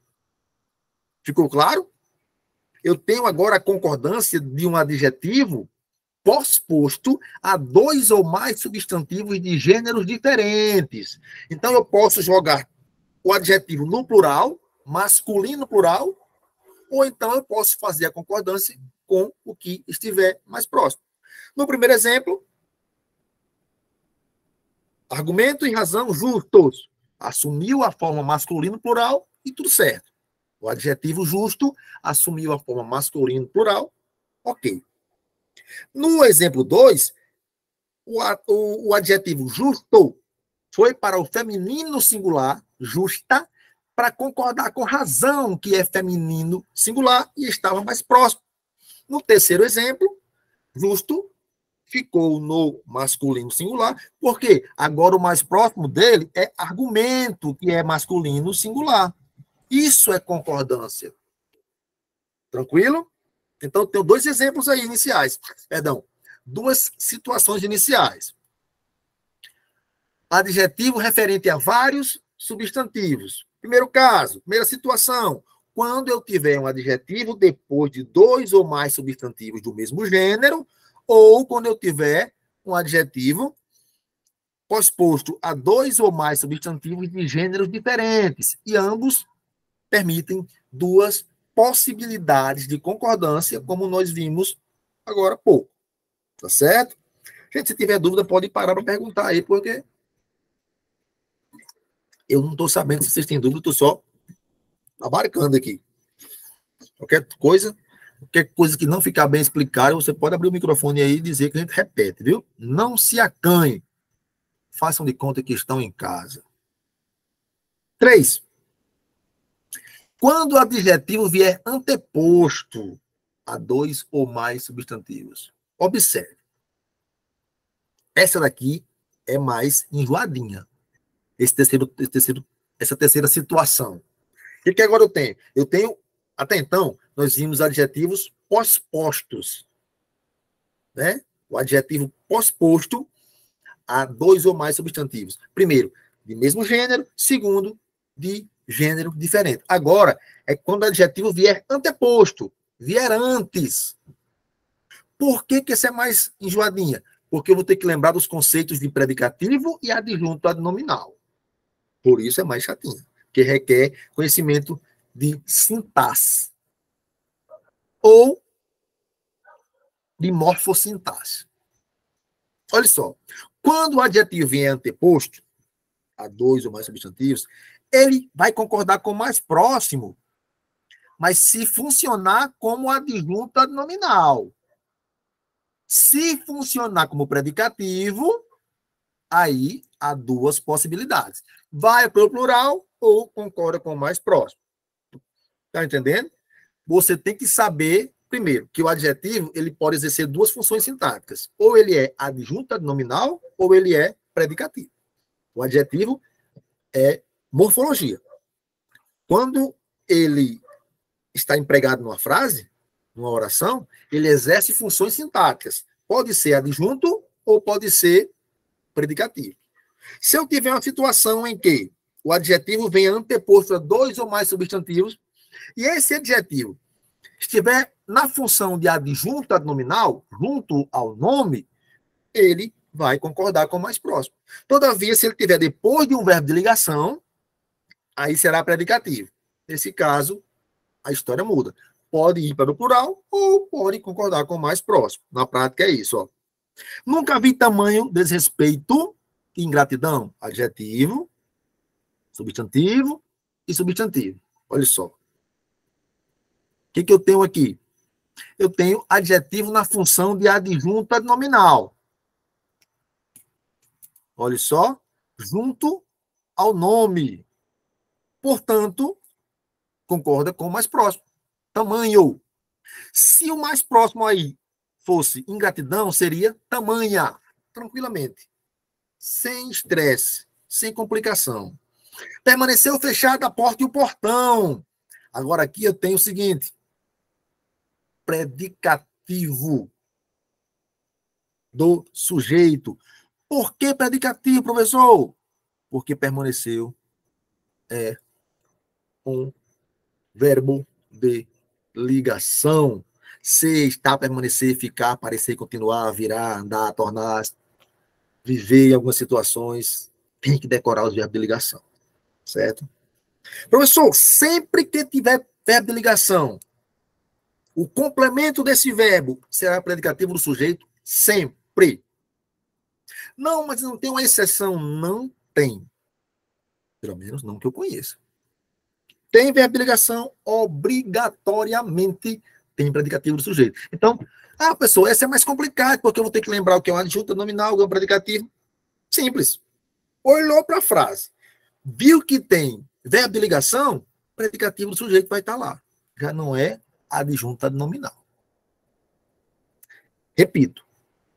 Ficou claro? Eu tenho agora a concordância de um adjetivo pós-posto a dois ou mais substantivos de gêneros diferentes. Então, eu posso jogar o adjetivo no plural, masculino plural, ou então eu posso fazer a concordância com o que estiver mais próximo. No primeiro exemplo, argumento e razão justos. Assumiu a forma masculino plural e tudo certo. O adjetivo justo assumiu a forma masculino plural, ok. No exemplo 2, o adjetivo justo foi para o feminino singular, justa, para concordar com razão, que é feminino singular, e estava mais próximo. No terceiro exemplo, justo ficou no masculino singular, porque agora o mais próximo dele é argumento, que é masculino singular. Isso é concordância. Tranquilo? Então, tenho dois exemplos aí iniciais. Perdão, duas situações iniciais. Adjetivo referente a vários substantivos. Primeiro caso, primeira situação. Quando eu tiver um adjetivo depois de dois ou mais substantivos do mesmo gênero, ou quando eu tiver um adjetivo pós-posto a dois ou mais substantivos de gêneros diferentes. E ambos permitem duas possibilidades de concordância, como nós vimos agora há pouco. Tá certo? Gente, se tiver dúvida, pode parar para perguntar aí, porque eu não estou sabendo se vocês têm dúvida, estou só abarcando aqui. Qualquer coisa que não ficar bem explicada, você pode abrir o microfone aí e dizer que a gente repete, viu? Não se acanhe. Façam de conta que estão em casa. 3. Quando o adjetivo vier anteposto a dois ou mais substantivos. Observe. Essa daqui é mais enjoadinha. Essa terceira situação. O que agora eu tenho? Eu tenho, até então, nós vimos adjetivos pós-postos. Né? O adjetivo pós-posto a dois ou mais substantivos. Primeiro, de mesmo gênero. Segundo, de gênero diferente. Agora, é quando o adjetivo vier anteposto, vier antes. Por que essa é mais enjoadinha? Porque eu vou ter que lembrar dos conceitos de predicativo e adjunto adnominal. Por isso é mais chatinha, que requer conhecimento de sintaxe ou de morfossintaxe. Olha só, quando o adjetivo vier anteposto a dois ou mais substantivos, ele vai concordar com o mais próximo, mas se funcionar como adjunto adnominal. Se funcionar como predicativo, aí há duas possibilidades. Vai para o plural ou concorda com o mais próximo. Está entendendo? Você tem que saber, primeiro, que o adjetivo ele pode exercer duas funções sintáticas. Ou ele é adjunto adnominal, ou ele é predicativo. O adjetivo é morfologia. Quando ele está empregado numa frase, numa oração, ele exerce funções sintáticas. Pode ser adjunto ou pode ser predicativo. Se eu tiver uma situação em que o adjetivo vem anteposto a dois ou mais substantivos, E esse adjetivo estiver na função de adjunto adnominal, junto ao nome, ele vai concordar com o mais próximo. Todavia, se ele estiver depois de um verbo de ligação, aí será predicativo. Nesse caso, a história muda. Pode ir para o plural ou pode concordar com o mais próximo. Na prática é isso. Ó. Nunca vi tamanho desrespeito e ingratidão. Adjetivo, substantivo e substantivo. Olha só. O que eu tenho aqui? Eu tenho adjetivo na função de adjunto adnominal. Olha só. Junto ao nome. Portanto, concorda com o mais próximo. Tamanho. Se o mais próximo aí fosse ingratidão, seria tamanha. Tranquilamente. Sem estresse. Sem complicação. Permaneceu fechada a porta e o portão. Agora aqui eu tenho o seguinte. Predicativo do sujeito. Por que predicativo, professor? Porque permaneceu um verbo de ligação. Se, estar, permanecer, ficar, aparecer, continuar, virar, andar, tornar, viver em algumas situações, tem que decorar os verbos de ligação. Certo? Professor, sempre que tiver verbo de ligação, o complemento desse verbo será predicativo do sujeito? Sempre. Não, mas não tem uma exceção. Não tem. Pelo menos não que eu conheça. Tem verbo de ligação, obrigatoriamente tem predicativo do sujeito. Então, pessoa, essa é mais complicada, porque eu vou ter que lembrar o que é um adjunto nominal, o que é um predicativo. Simples. Olhou para a frase, viu que tem verbo de ligação, predicativo do sujeito vai estar lá. Já não é adjunto nominal. Repito,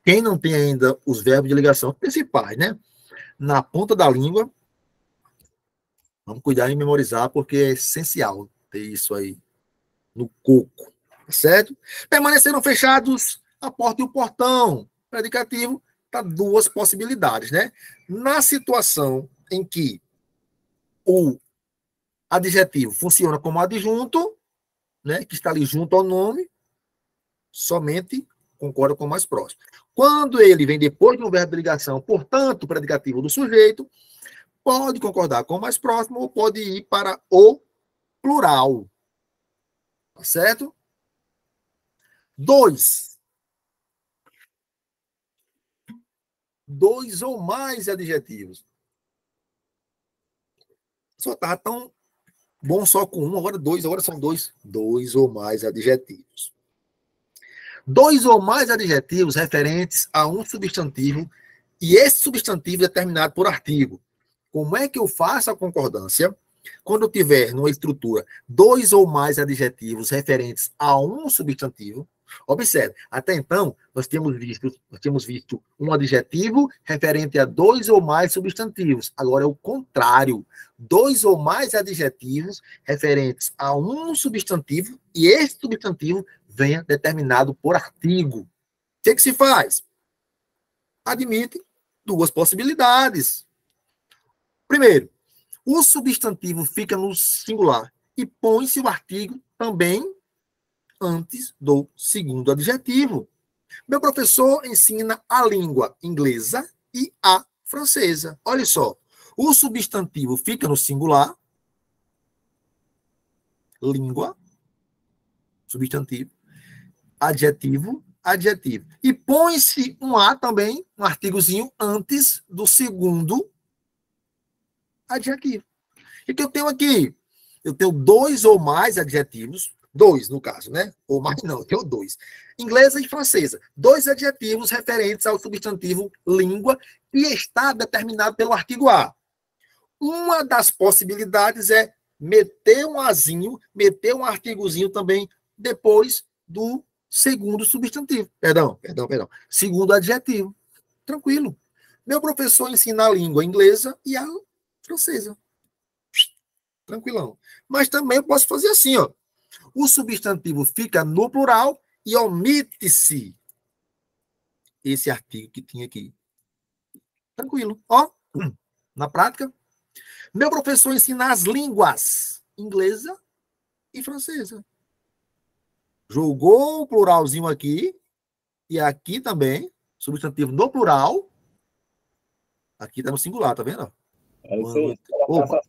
quem não tem ainda os verbos de ligação principais, né? Na ponta da língua, vamos cuidar em memorizar, porque é essencial ter isso aí no coco, certo? Permaneceram fechados a porta e o portão. Predicativo, tá duas possibilidades, né? Na situação em que o adjetivo funciona como adjunto, né, que está ali junto ao nome, somente concorda com o mais próximo. Quando ele vem depois de um verbo de ligação, portanto, predicativo do sujeito, pode concordar com o mais próximo ou pode ir para o plural. Tá certo? 2. 2 ou mais adjetivos. Só estava tão bom só com um, agora 2, agora são 2. 2 ou mais adjetivos. 2 ou mais adjetivos referentes a um substantivo e esse substantivo é determinado por artigo. Como é que eu faço a concordância? Quando eu tiver numa estrutura 2 ou mais adjetivos referentes a um substantivo, observe, até então nós tínhamos visto um adjetivo referente a 2 ou mais substantivos. Agora é o contrário. 2 ou mais adjetivos referentes a um substantivo e esse substantivo venha determinado por artigo. O que se faz? Admite duas possibilidades. Primeiro, o substantivo fica no singular e põe-se o artigo também antes do segundo adjetivo. Meu professor ensina a língua inglesa e a francesa. Olha só, o substantivo fica no singular, língua, substantivo, adjetivo, adjetivo. E põe-se um A também, um artigozinho, antes do segundo adjetivo. O que eu tenho aqui? Eu tenho 2 ou mais adjetivos, 2 no caso, né? Ou mais não, eu tenho 2. Inglesa e francesa. 2 adjetivos referentes ao substantivo língua e está determinado pelo artigo A. Uma das possibilidades é meter um azinho, meter um artigozinho também depois do segundo substantivo. Perdão. Segundo adjetivo. Tranquilo. Meu professor ensina a língua inglesa e a francesa. Tranquilão. Mas também eu posso fazer assim, ó. O substantivo fica no plural e omite-se esse artigo que tinha aqui. Tranquilo. Ó, na prática, meu professor ensina as línguas inglesa e francesa. Jogou o pluralzinho aqui, e aqui também, substantivo no plural, aqui está no singular, tá vendo? É isso aí. Opa.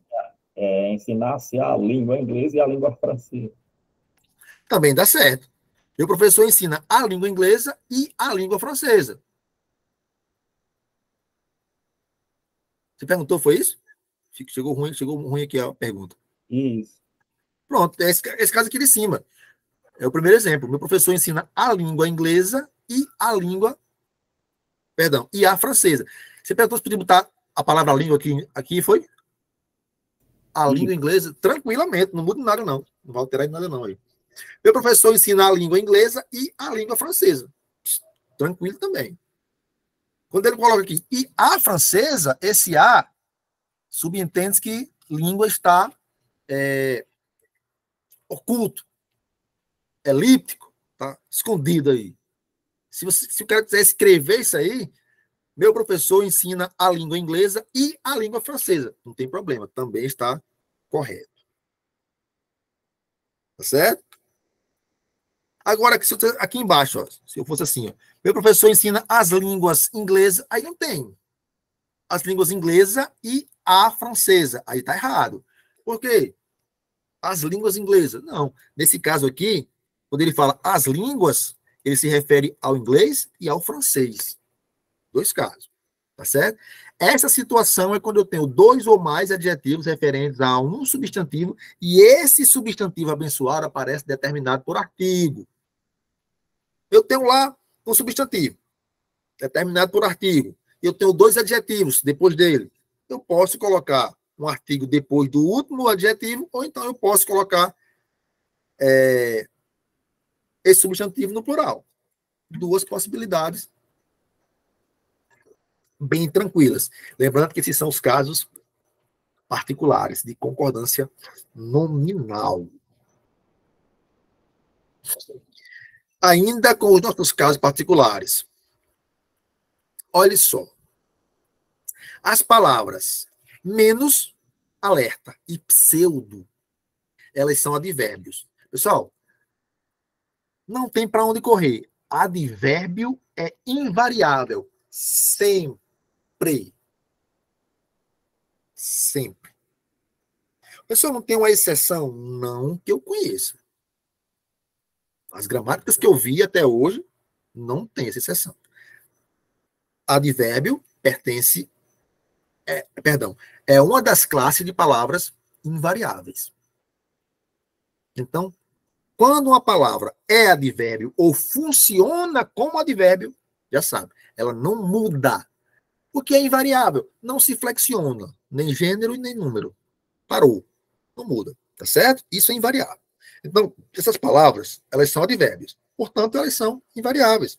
Ensinar-se a língua inglesa e a língua francesa. Também dá certo. Meu professor ensina a língua inglesa e a língua francesa. Você perguntou, foi isso? Chegou ruim aqui a pergunta. Isso. Pronto, é esse caso aqui de cima. É o primeiro exemplo. Meu professor ensina a língua inglesa e a língua... Perdão, e a francesa. Você perguntou se podia botar a palavra língua aqui foi? A língua inglesa, tranquilamente, não muda nada, não. Não vai alterar nada, não. Aí. Meu professor ensina a língua inglesa e a língua francesa. Tranquilo também. Quando ele coloca aqui, e a francesa, esse A, subentende que língua está oculto, elíptico, tá escondido aí. Se o cara quiser escrever isso aí, meu professor ensina a língua inglesa e a língua francesa. Não tem problema, também está correto. Tá certo? Agora, aqui embaixo, ó, se eu fosse assim, ó, meu professor ensina as línguas inglesas, aí não tem. As línguas inglesa e a francesa. Aí tá errado. Por quê? As línguas inglesas. Não. Nesse caso aqui, quando ele fala as línguas, ele se refere ao inglês e ao francês. Dois casos. Tá certo? Essa situação é quando eu tenho dois ou mais adjetivos referentes a um substantivo e esse substantivo abençoado aparece determinado por artigo. Eu tenho lá um substantivo determinado por artigo. Eu tenho dois adjetivos depois dele. Eu posso colocar um artigo depois do último adjetivo, ou então eu posso colocar esse substantivo no plural. Duas possibilidades bem tranquilas. Lembrando que esses são os casos particulares de concordância nominal. Ainda com os nossos casos particulares. Olhe só. As palavras menos, alerta e pseudo, elas são advérbios. Pessoal, não tem para onde correr. Advérbio é invariável. Sempre. Sempre. Pessoal, não tem uma exceção? Não que eu conheça. As gramáticas que eu vi até hoje, não tem essa exceção. Advérbio pertence... é uma das classes de palavras invariáveis. Então, quando uma palavra é advérbio ou funciona como advérbio, já sabe, ela não muda. Porque é invariável, não se flexiona, nem gênero e nem número. Parou, não muda, tá certo? Isso é invariável. Então, essas palavras, elas são advérbios. Portanto, elas são invariáveis.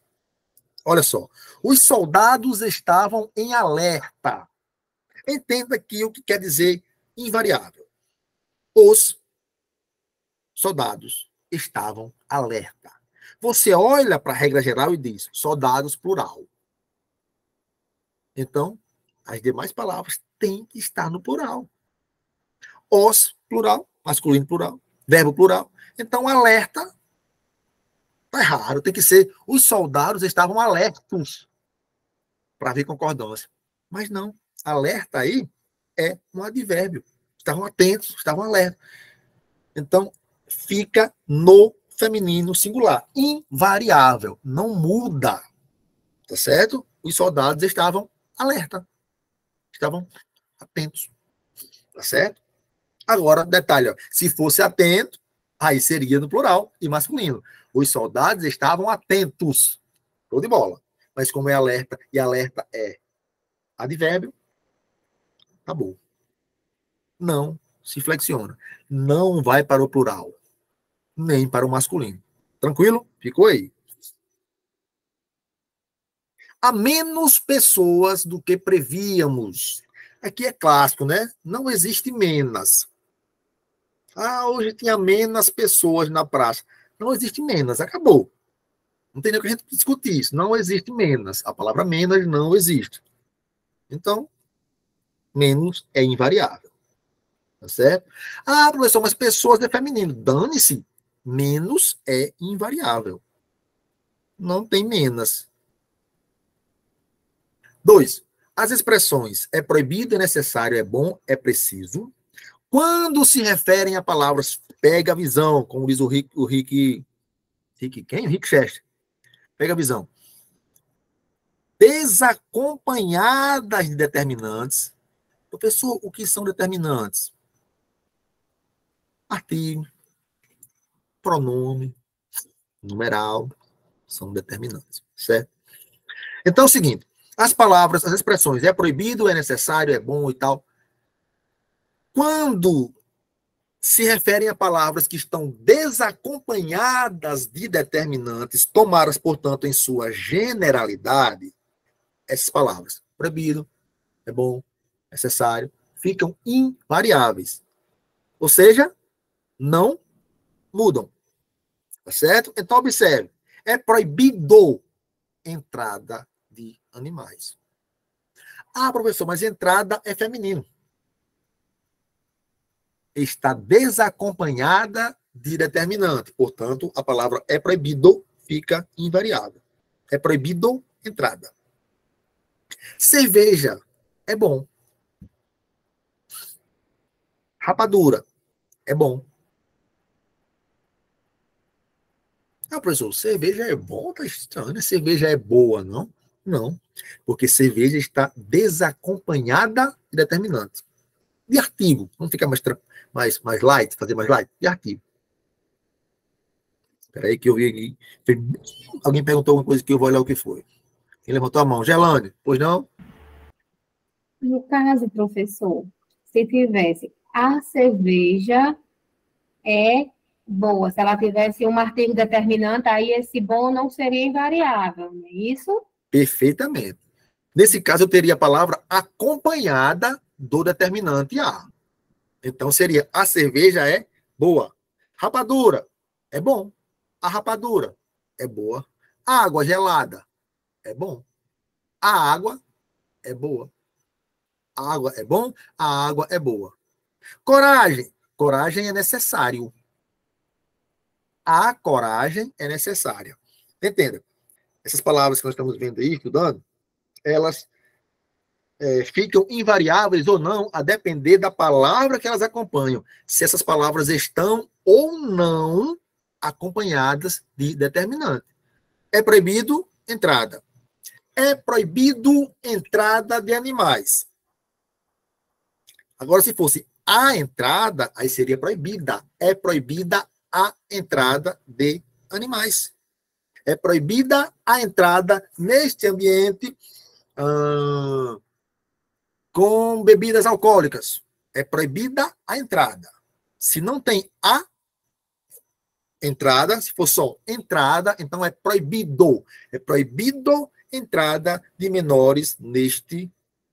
Olha só, os soldados estavam em alerta. Entenda aqui o que quer dizer invariável. Os soldados estavam alerta. Você olha para a regra geral e diz soldados plural. Então, as demais palavras têm que estar no plural. Os, plural, masculino plural, verbo plural. Então, alerta está errado. Tem que ser os soldados estavam alertos para ver concordância. Mas não. Alerta aí é um advérbio. Estavam atentos, estavam alerta. Então, fica no feminino singular. Invariável. Não muda. Tá certo? Os soldados estavam alerta. Estavam atentos. Tá certo? Agora, detalhe. Ó, se fosse atento, aí seria no plural e masculino. Os soldados estavam atentos. Show de bola. Mas como é alerta e alerta é advérbio, acabou. Não se flexiona. Não vai para o plural, nem para o masculino. Tranquilo? Ficou aí. Há menos pessoas do que prevíamos. Aqui é clássico, né? Não existe menos. Ah, hoje tinha menos pessoas na praça. Não existe menos, acabou. Não tem nem que a gente discutir isso. Não existe menos. A palavra menos não existe. Então, menos é invariável. Tá certo? Ah, professor, mas pessoas é feminino. Dane-se. Menos é invariável. Não tem menos. 2. As expressões é proibido, é necessário, é bom, é preciso. Quando se referem a palavras pega a visão, como diz o Rick quem? O Rick Chester. Pega a visão. Desacompanhadas de determinantes. Professor, o que são determinantes? Artigo, pronome, numeral, são determinantes, certo? Então é o seguinte, as palavras, as expressões é proibido, é necessário, é bom e tal. Quando se referem a palavras que estão desacompanhadas de determinantes, tomadas, portanto, em sua generalidade, essas palavras, proibido, é bom, necessário, ficam invariáveis. Ou seja, não mudam. Tá certo? Então, observe. É proibido entrada de animais. Ah, professor, mas entrada é feminino. Está desacompanhada de determinante. Portanto, a palavra é proibido fica invariável. É proibido entrada. Cerveja é bom. Rapadura é bom. Ah, professor, cerveja é bom? Tá estranho, né? Cerveja é boa, não? Não, porque cerveja está desacompanhada de determinante. De artigo, vamos ficar mais light, fazer mais light, de artigo. Espera aí que eu vi aqui. Alguém perguntou alguma coisa que eu vou olhar o que foi. Quem levantou a mão? Gelane, pois não? No caso, professor, se tivesse a cerveja é boa, se ela tivesse um artigo determinante, aí esse bom não seria invariável, não é isso? Perfeitamente. Nesse caso, eu teria a palavra acompanhada do determinante A. Então, seria a cerveja é boa. Rapadura é bom. A rapadura é boa. A água gelada é bom. A água é boa. A água é bom. A água é boa. Coragem. Coragem é necessário. A coragem é necessária. Entenda. Essas palavras que nós estamos vendo aí, estudando, elas ficam invariáveis ou não, a depender da palavra que elas acompanham. Se essas palavras estão ou não acompanhadas de determinante. É proibido entrada. É proibido entrada de animais. Agora, se fosse a entrada, aí seria proibida. É proibida a entrada de animais. É proibida a entrada neste ambiente com bebidas alcoólicas. É proibida a entrada. Se não tem a entrada, se for só entrada, então é proibido. É proibido entrada de menores neste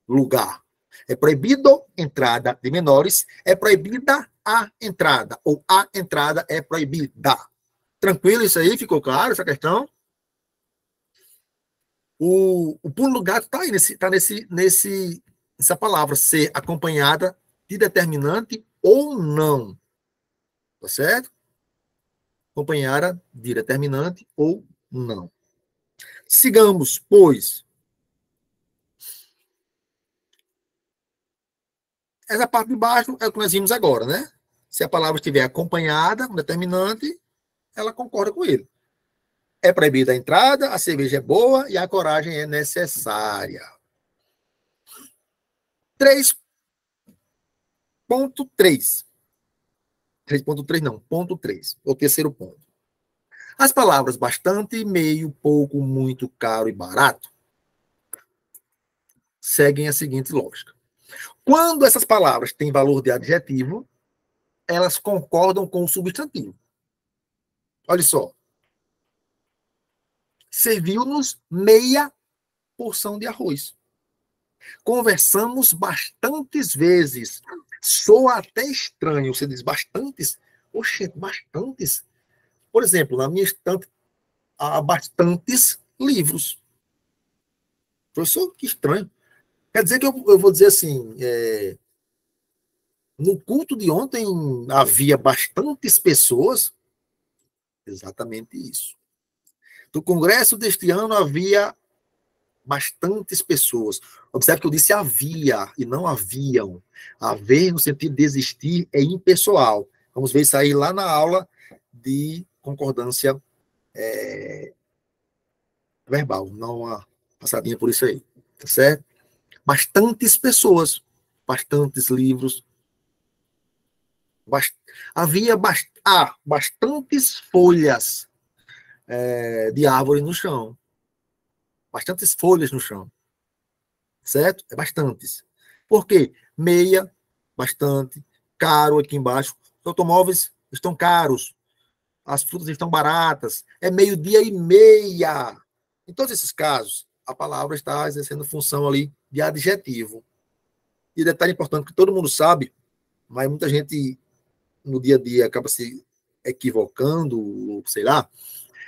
lugar. É proibido entrada de menores, é proibida a entrada, ou a entrada é proibida. Tranquilo isso aí? Ficou claro essa questão? O pulo do gato está aí, nessa palavra, ser acompanhada de determinante ou não. Tá certo? Acompanhada de determinante ou não. Sigamos, pois. Essa parte de baixo é o que nós vimos agora, né? Se a palavra estiver acompanhada, um determinante, ela concorda com ele. É proibida a entrada, a cerveja é boa e a coragem é necessária. 3.3. 3.3 não, ponto 3. O terceiro ponto. As palavras bastante, meio, pouco, muito, caro e barato seguem a seguinte lógica. Quando essas palavras têm valor de adjetivo, elas concordam com o substantivo. Olha só. Serviu-nos meia porção de arroz. Conversamos bastantes vezes. Soa até estranho. Você diz bastantes? Oxe, bastantes. Por exemplo, na minha estante há bastantes livros. Professor, que estranho. Quer dizer que eu vou dizer assim, No culto de ontem havia bastantes pessoas. Exatamente isso. No congresso deste ano havia bastantes pessoas. Observe que eu disse havia e não haviam. Haver, no sentido de existir, é impessoal. Vamos ver isso aí lá na aula de concordância verbal. Não uma passadinha por isso aí. Tá certo? Bastantes pessoas, bastantes livros. Havia bastantes folhas de árvore no chão. Bastantes folhas no chão. Certo? É bastantes. Por quê? Meia, bastante. Caro aqui embaixo. Os automóveis estão caros. As frutas estão baratas. É meio-dia e meia. Em todos esses casos, a palavra está exercendo função ali de adjetivo. E detalhe importante que todo mundo sabe, mas muita gente no dia a dia acaba se equivocando, sei lá,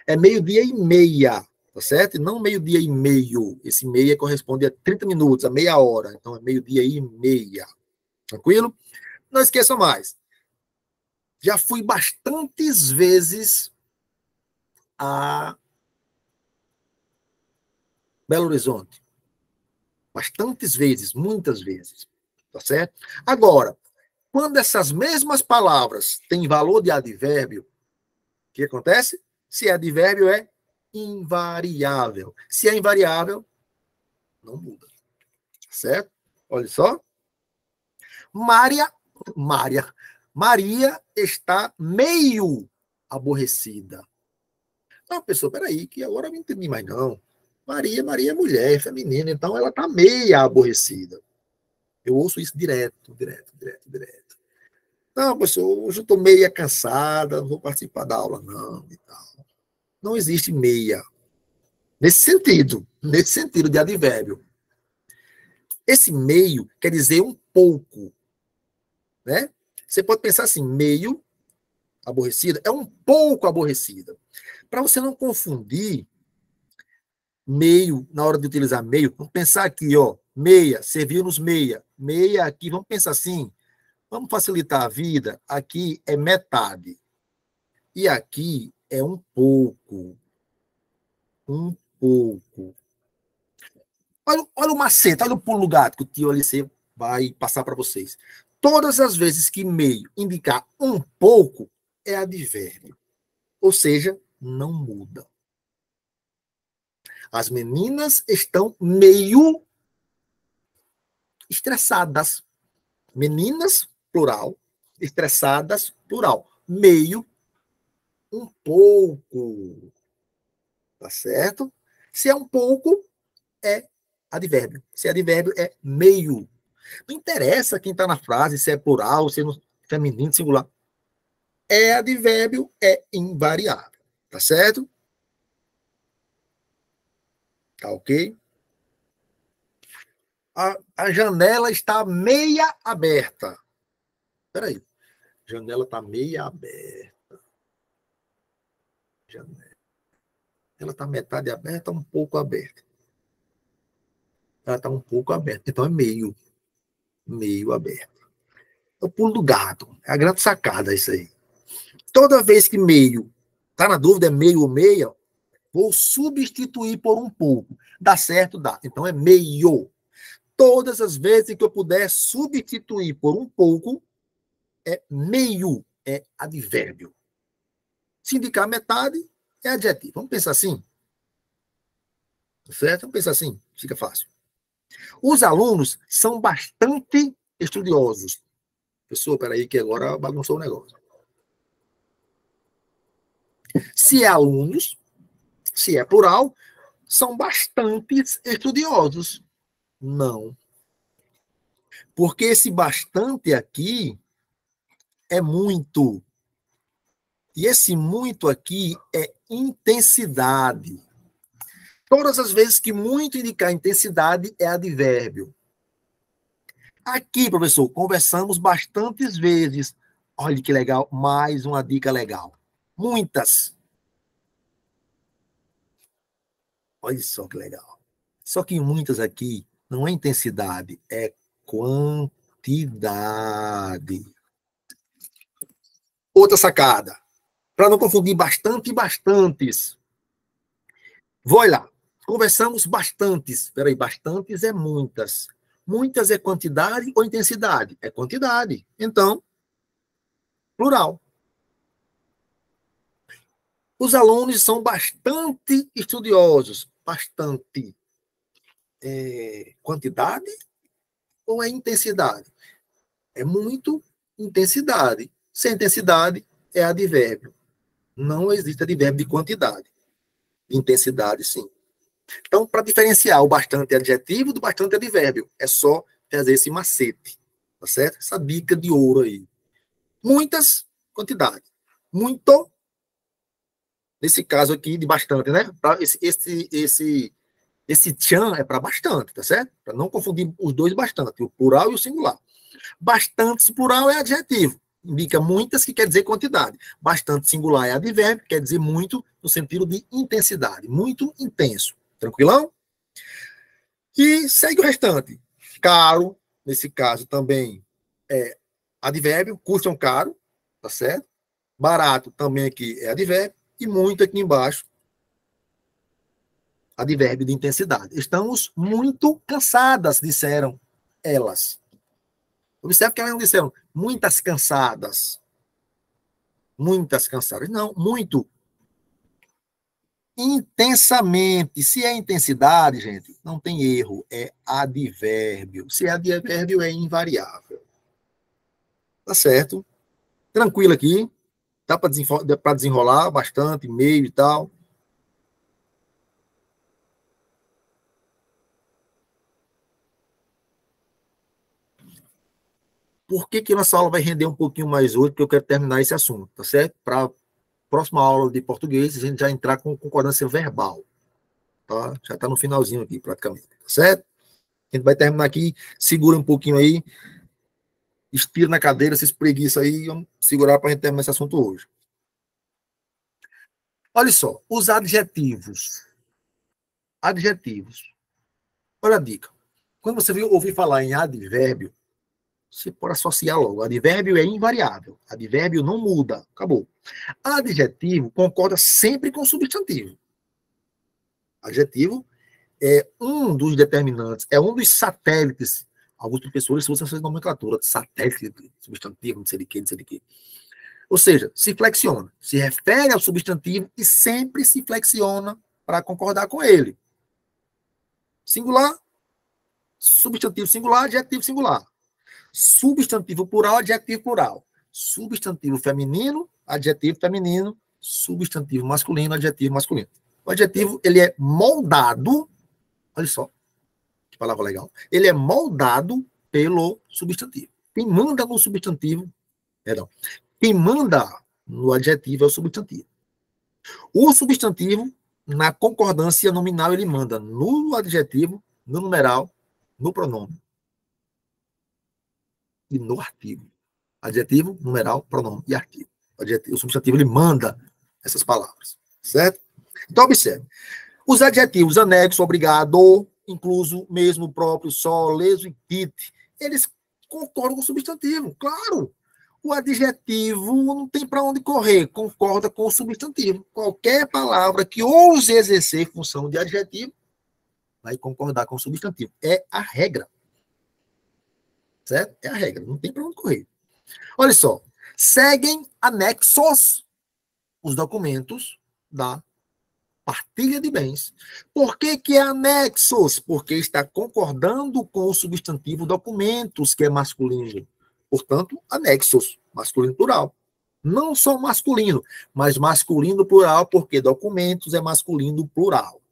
é meio-dia e meia, tá certo? E não meio-dia e meio. Esse meia corresponde a 30 minutos, a meia hora. Então é meio-dia e meia. Tranquilo? Não esqueçam mais. Já fui bastantes vezes a Belo Horizonte. Bastantes vezes, muitas vezes. Tá certo? Agora, quando essas mesmas palavras têm valor de advérbio, o que acontece? Se é advérbio, é invariável. Se é invariável, não muda. Certo? Olha só. Maria está meio aborrecida. Não, pessoal, peraí, que agora eu não entendi mais não. Maria é mulher, é feminina, então ela está meia aborrecida. Eu ouço isso direto. Não, professor, hoje eu estou meia cansada, não vou participar da aula, não. E tal. Não existe meia. Nesse sentido de advérbio. Esse meio quer dizer um pouco. Né? Você pode pensar assim, meio aborrecida, é um pouco aborrecida. Para você não confundir meio, na hora de utilizar meio, vamos pensar aqui, ó, meia, serviu-nos meia. Meia aqui, vamos pensar assim, vamos facilitar a vida, aqui é metade. E aqui é um pouco. Um pouco. Olha o macete, olha o pulo do gato que o tio Alice vai passar para vocês. Todas as vezes que meio indicar um pouco, é advérbio. Ou seja, não muda. As meninas estão meio estressadas. Meninas, plural. Estressadas, plural. Meio, um pouco. Tá certo? Se é um pouco, é advérbio. Se é advérbio, é meio. Não interessa quem está na frase, se é plural, se é feminino, singular. É advérbio, é invariável. Tá certo? Tá ok? A janela está meia aberta. Espera aí. A janela está meia aberta. Janela. Ela está metade aberta, um pouco aberta. Ela está um pouco aberta. Então é meio. Meio aberto. É o pulo do gato. É a grande sacada isso aí. Toda vez que meio, tá na dúvida, é meio ou meia, vou substituir por um pouco. Dá certo? Dá. Então é meio. Todas as vezes que eu puder substituir por um pouco, é meio, é advérbio. Se indicar metade, é adjetivo. Vamos pensar assim? Certo? Vamos pensar assim, fica fácil. Os alunos são bastante estudiosos. Pessoal, peraí que agora bagunçou o negócio. Se é alunos, se é plural, são bastantes estudiosos. Não. Porque esse bastante aqui é muito. E esse muito aqui é intensidade. Todas as vezes que muito indicar intensidade é advérbio. Aqui, professor, conversamos bastantes vezes. Olha que legal, mais uma dica legal. Muitas. Olha só que legal. Só que muitas aqui não é intensidade, é quantidade. quantidade. Outra sacada, para não confundir bastante e bastantes. Vai lá, conversamos bastantes. Espera aí, bastantes é muitas. Muitas é quantidade ou intensidade? É quantidade. Então, plural. Os alunos são bastante estudiosos. Bastante. É quantidade ou é intensidade? É muito intensidade. Sem intensidade é advérbio. Não existe advérbio de quantidade. Intensidade, sim. Então, para diferenciar o bastante adjetivo do bastante advérbio, é só fazer esse macete, tá certo? Essa dica de ouro aí. Muitas, quantidade. Muito, nesse caso aqui, de bastante, né? Esse tchan é para bastante, tá certo? Para não confundir os dois bastante, o plural e o singular. Bastante plural é adjetivo. Indica muitas, que quer dizer quantidade. Bastante singular é advérbio, quer dizer muito no sentido de intensidade. Muito intenso. Tranquilão? E segue o restante. Caro, nesse caso também é advérbio, custam caro, tá certo? Barato também aqui é advérbio. E muito aqui embaixo, advérbio de intensidade. Estamos muito cansadas, disseram elas. Observe que elas não disseram muitas cansadas. Muitas cansadas. Não, muito. Intensamente. Se é intensidade, gente, não tem erro. É advérbio. Se é advérbio, é invariável. Tá certo? Tranquilo aqui. Dá para desenrolar bastante, meio e tal. Por que nossa aula vai render um pouquinho mais hoje? Porque eu quero terminar esse assunto, tá certo? Para a próxima aula de português, a gente já entrar com concordância verbal. Tá? Já está no finalzinho aqui, praticamente. Tá certo? A gente vai terminar aqui. Segura um pouquinho aí. Estira na cadeira, se espreguiça aí. Vamos segurar para a gente terminar esse assunto hoje. Olha só. Os adjetivos. Adjetivos. Olha a dica. Quando você ouvir falar em advérbio, você pode associar logo. Advérbio é invariável. Advérbio não muda. Acabou. Adjetivo concorda sempre com substantivo. Adjetivo é um dos determinantes, é um dos satélites. Alguns professores usam essa nomenclatura, satélite, substantivo, não sei de quê, não sei de quê. Ou seja, se flexiona, se refere ao substantivo e sempre se flexiona para concordar com ele. Singular, substantivo singular, adjetivo singular. Substantivo plural, adjetivo plural. Substantivo feminino, adjetivo feminino. Substantivo masculino, adjetivo masculino. O adjetivo, ele é moldado, olha só, que palavra legal, ele é moldado pelo substantivo. Quem manda no substantivo, perdão, quem manda no adjetivo é o substantivo. O substantivo, na concordância nominal, ele manda no adjetivo, no numeral, no pronome e no artigo. Adjetivo, numeral, pronome e artigo. O substantivo, ele manda essas palavras, certo? Então, observe. Os adjetivos anexo, obrigado, incluso, mesmo, próprio, só, leso e kit, eles concordam com o substantivo, claro. O adjetivo não tem para onde correr, concorda com o substantivo. Qualquer palavra que ouse exercer função de adjetivo vai concordar com o substantivo. É a regra. Certo? É a regra, não tem para onde correr. Olha só, seguem anexos os documentos da partilha de bens. Por que é anexos? Porque está concordando com o substantivo documentos, que é masculino. Portanto, anexos, masculino plural. Não só masculino, mas masculino plural, porque documentos é masculino plural.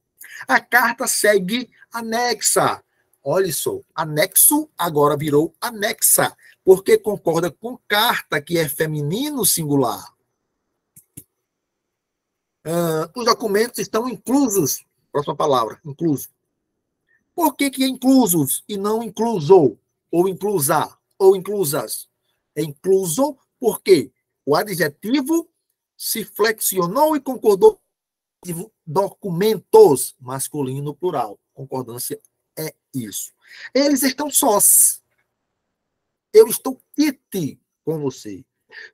A carta segue anexa. Olha só, anexo agora virou anexa, porque concorda com carta, que é feminino singular. Os documentos estão inclusos. Próxima palavra, incluso. Por que é inclusos e não incluso? Ou inclusa? Ou inclusas? É incluso porque o adjetivo se flexionou e concordou com documentos, masculino plural. Concordância é isso. Eles estão sós. eu estou quite com você.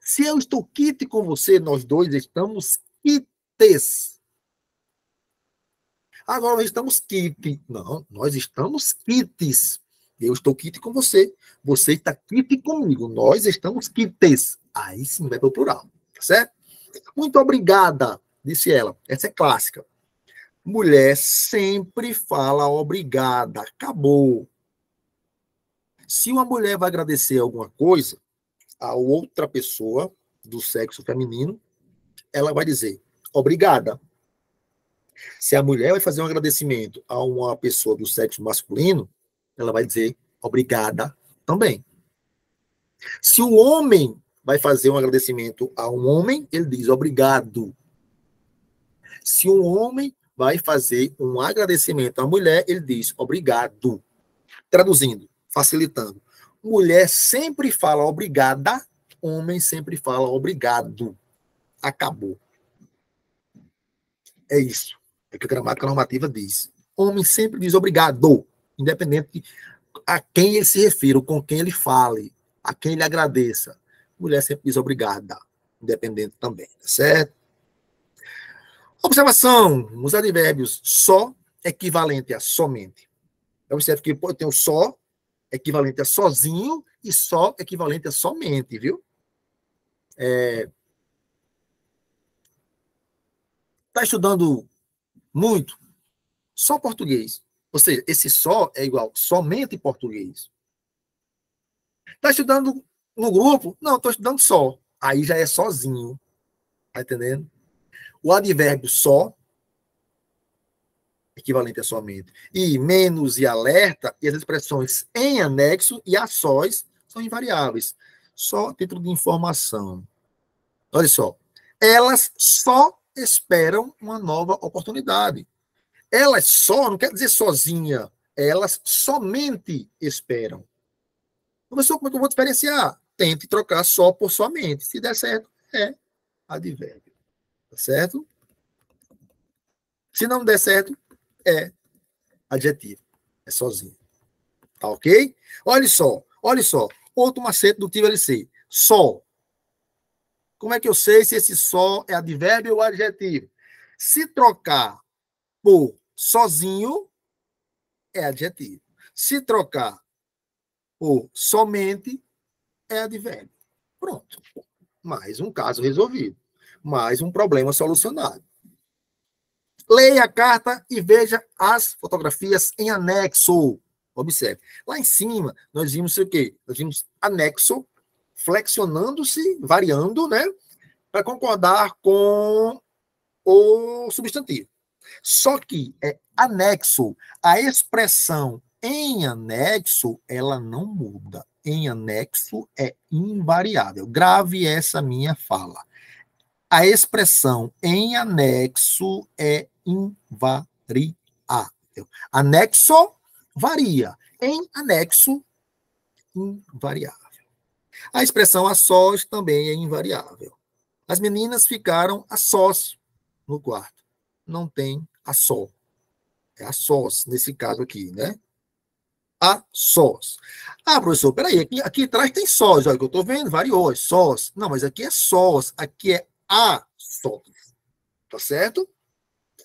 Se eu estou quite com você, nós dois estamos quites. Agora nós estamos quite. Não, nós estamos quites. Eu estou quite com você. Você está quite comigo. Nós estamos quites. Aí sim vai para o plural. Certo? Muito obrigada, disse ela. Essa é clássica. Mulher sempre fala obrigada. Acabou. Se uma mulher vai agradecer alguma coisa a outra pessoa do sexo feminino, ela vai dizer obrigada. Se a mulher vai fazer um agradecimento a uma pessoa do sexo masculino, ela vai dizer obrigada também. Se o homem vai fazer um agradecimento a um homem, ele diz obrigado. Se um homem vai fazer um agradecimento à mulher, ele diz obrigado. Traduzindo, facilitando. Mulher sempre fala obrigada, homem sempre fala obrigado. Acabou. É isso. É o que a gramática normativa diz. Homem sempre diz obrigado, independente a quem ele se refira, com quem ele fale, a quem ele agradeça. Mulher sempre diz obrigada, independente também, tá certo? Observação: os advérbios só equivalente a somente. Observe que eu tenho só equivalente a sozinho e só equivalente a somente, viu? Tá estudando muito? Só português. Ou seja, esse só é igual somente português. Tá estudando no grupo? Não, estou estudando só. Aí já é sozinho. Tá entendendo? O advérbio só, equivalente a somente, e menos e alerta, e as expressões em anexo e a sós são invariáveis. Só título de informação. Olha só. Elas só esperam uma nova oportunidade. Elas só, não quer dizer sozinha. Elas somente esperam. Professor, como é que eu vou diferenciar? Tente trocar só por somente. Se der certo, é advérbio. Tá certo? Se não der certo, é adjetivo. É sozinho. Tá ok? Olha só, olha só. Outro macete do tipo LC. Só. Como é que eu sei se esse só é advérbio ou adjetivo? Se trocar por sozinho, é adjetivo. Se trocar por somente, é advérbio. Pronto. Mais um caso resolvido. Mais um problema solucionado. Leia a carta e veja as fotografias em anexo. Observe. Lá em cima, nós vimos o quê? Nós vimos anexo, flexionando-se, variando, né? Para concordar com o substantivo. Só que é anexo. A expressão em anexo, ela não muda. Em anexo é invariável. Grave essa minha fala. A expressão em anexo é invariável. Anexo varia. Em anexo, invariável. A expressão a sós também é invariável. As meninas ficaram a sós no quarto. Não tem a só. É a sós, nesse caso aqui, né? A sós. Ah, professor, peraí, aqui atrás tem sós, olha que eu estou vendo, variou, é sós. Não, mas aqui é sós, aqui é a sós. Tá certo?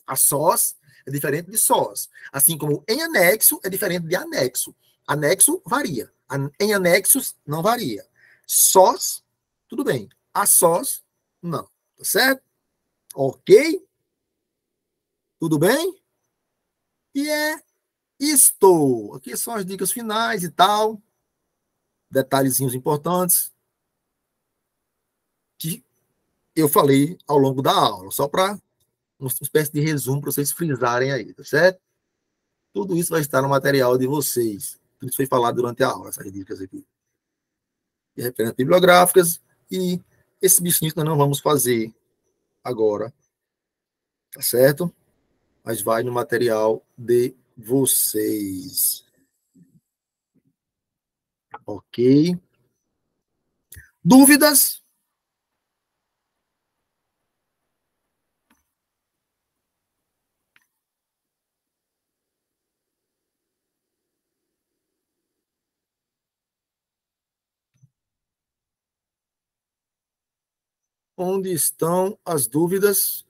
A sós é diferente de sós. Assim como em anexo é diferente de anexo. Anexo varia. Em anexos não varia. Sós, tudo bem. A sós, não. Tá certo? Ok? Tudo bem? E é isto. Aqui são as dicas finais e tal. Detalhezinhos importantes que eu falei ao longo da aula. Só para uma espécie de resumo para vocês frisarem aí, tá certo? Tudo isso vai estar no material de vocês. Tudo isso foi falado durante a aula, essas dicas aqui. E referências bibliográficas e esse bichinho que nós não vamos fazer agora, tá certo? Mas vai no material de vocês. Ok? Dúvidas? onde estão as dúvidas?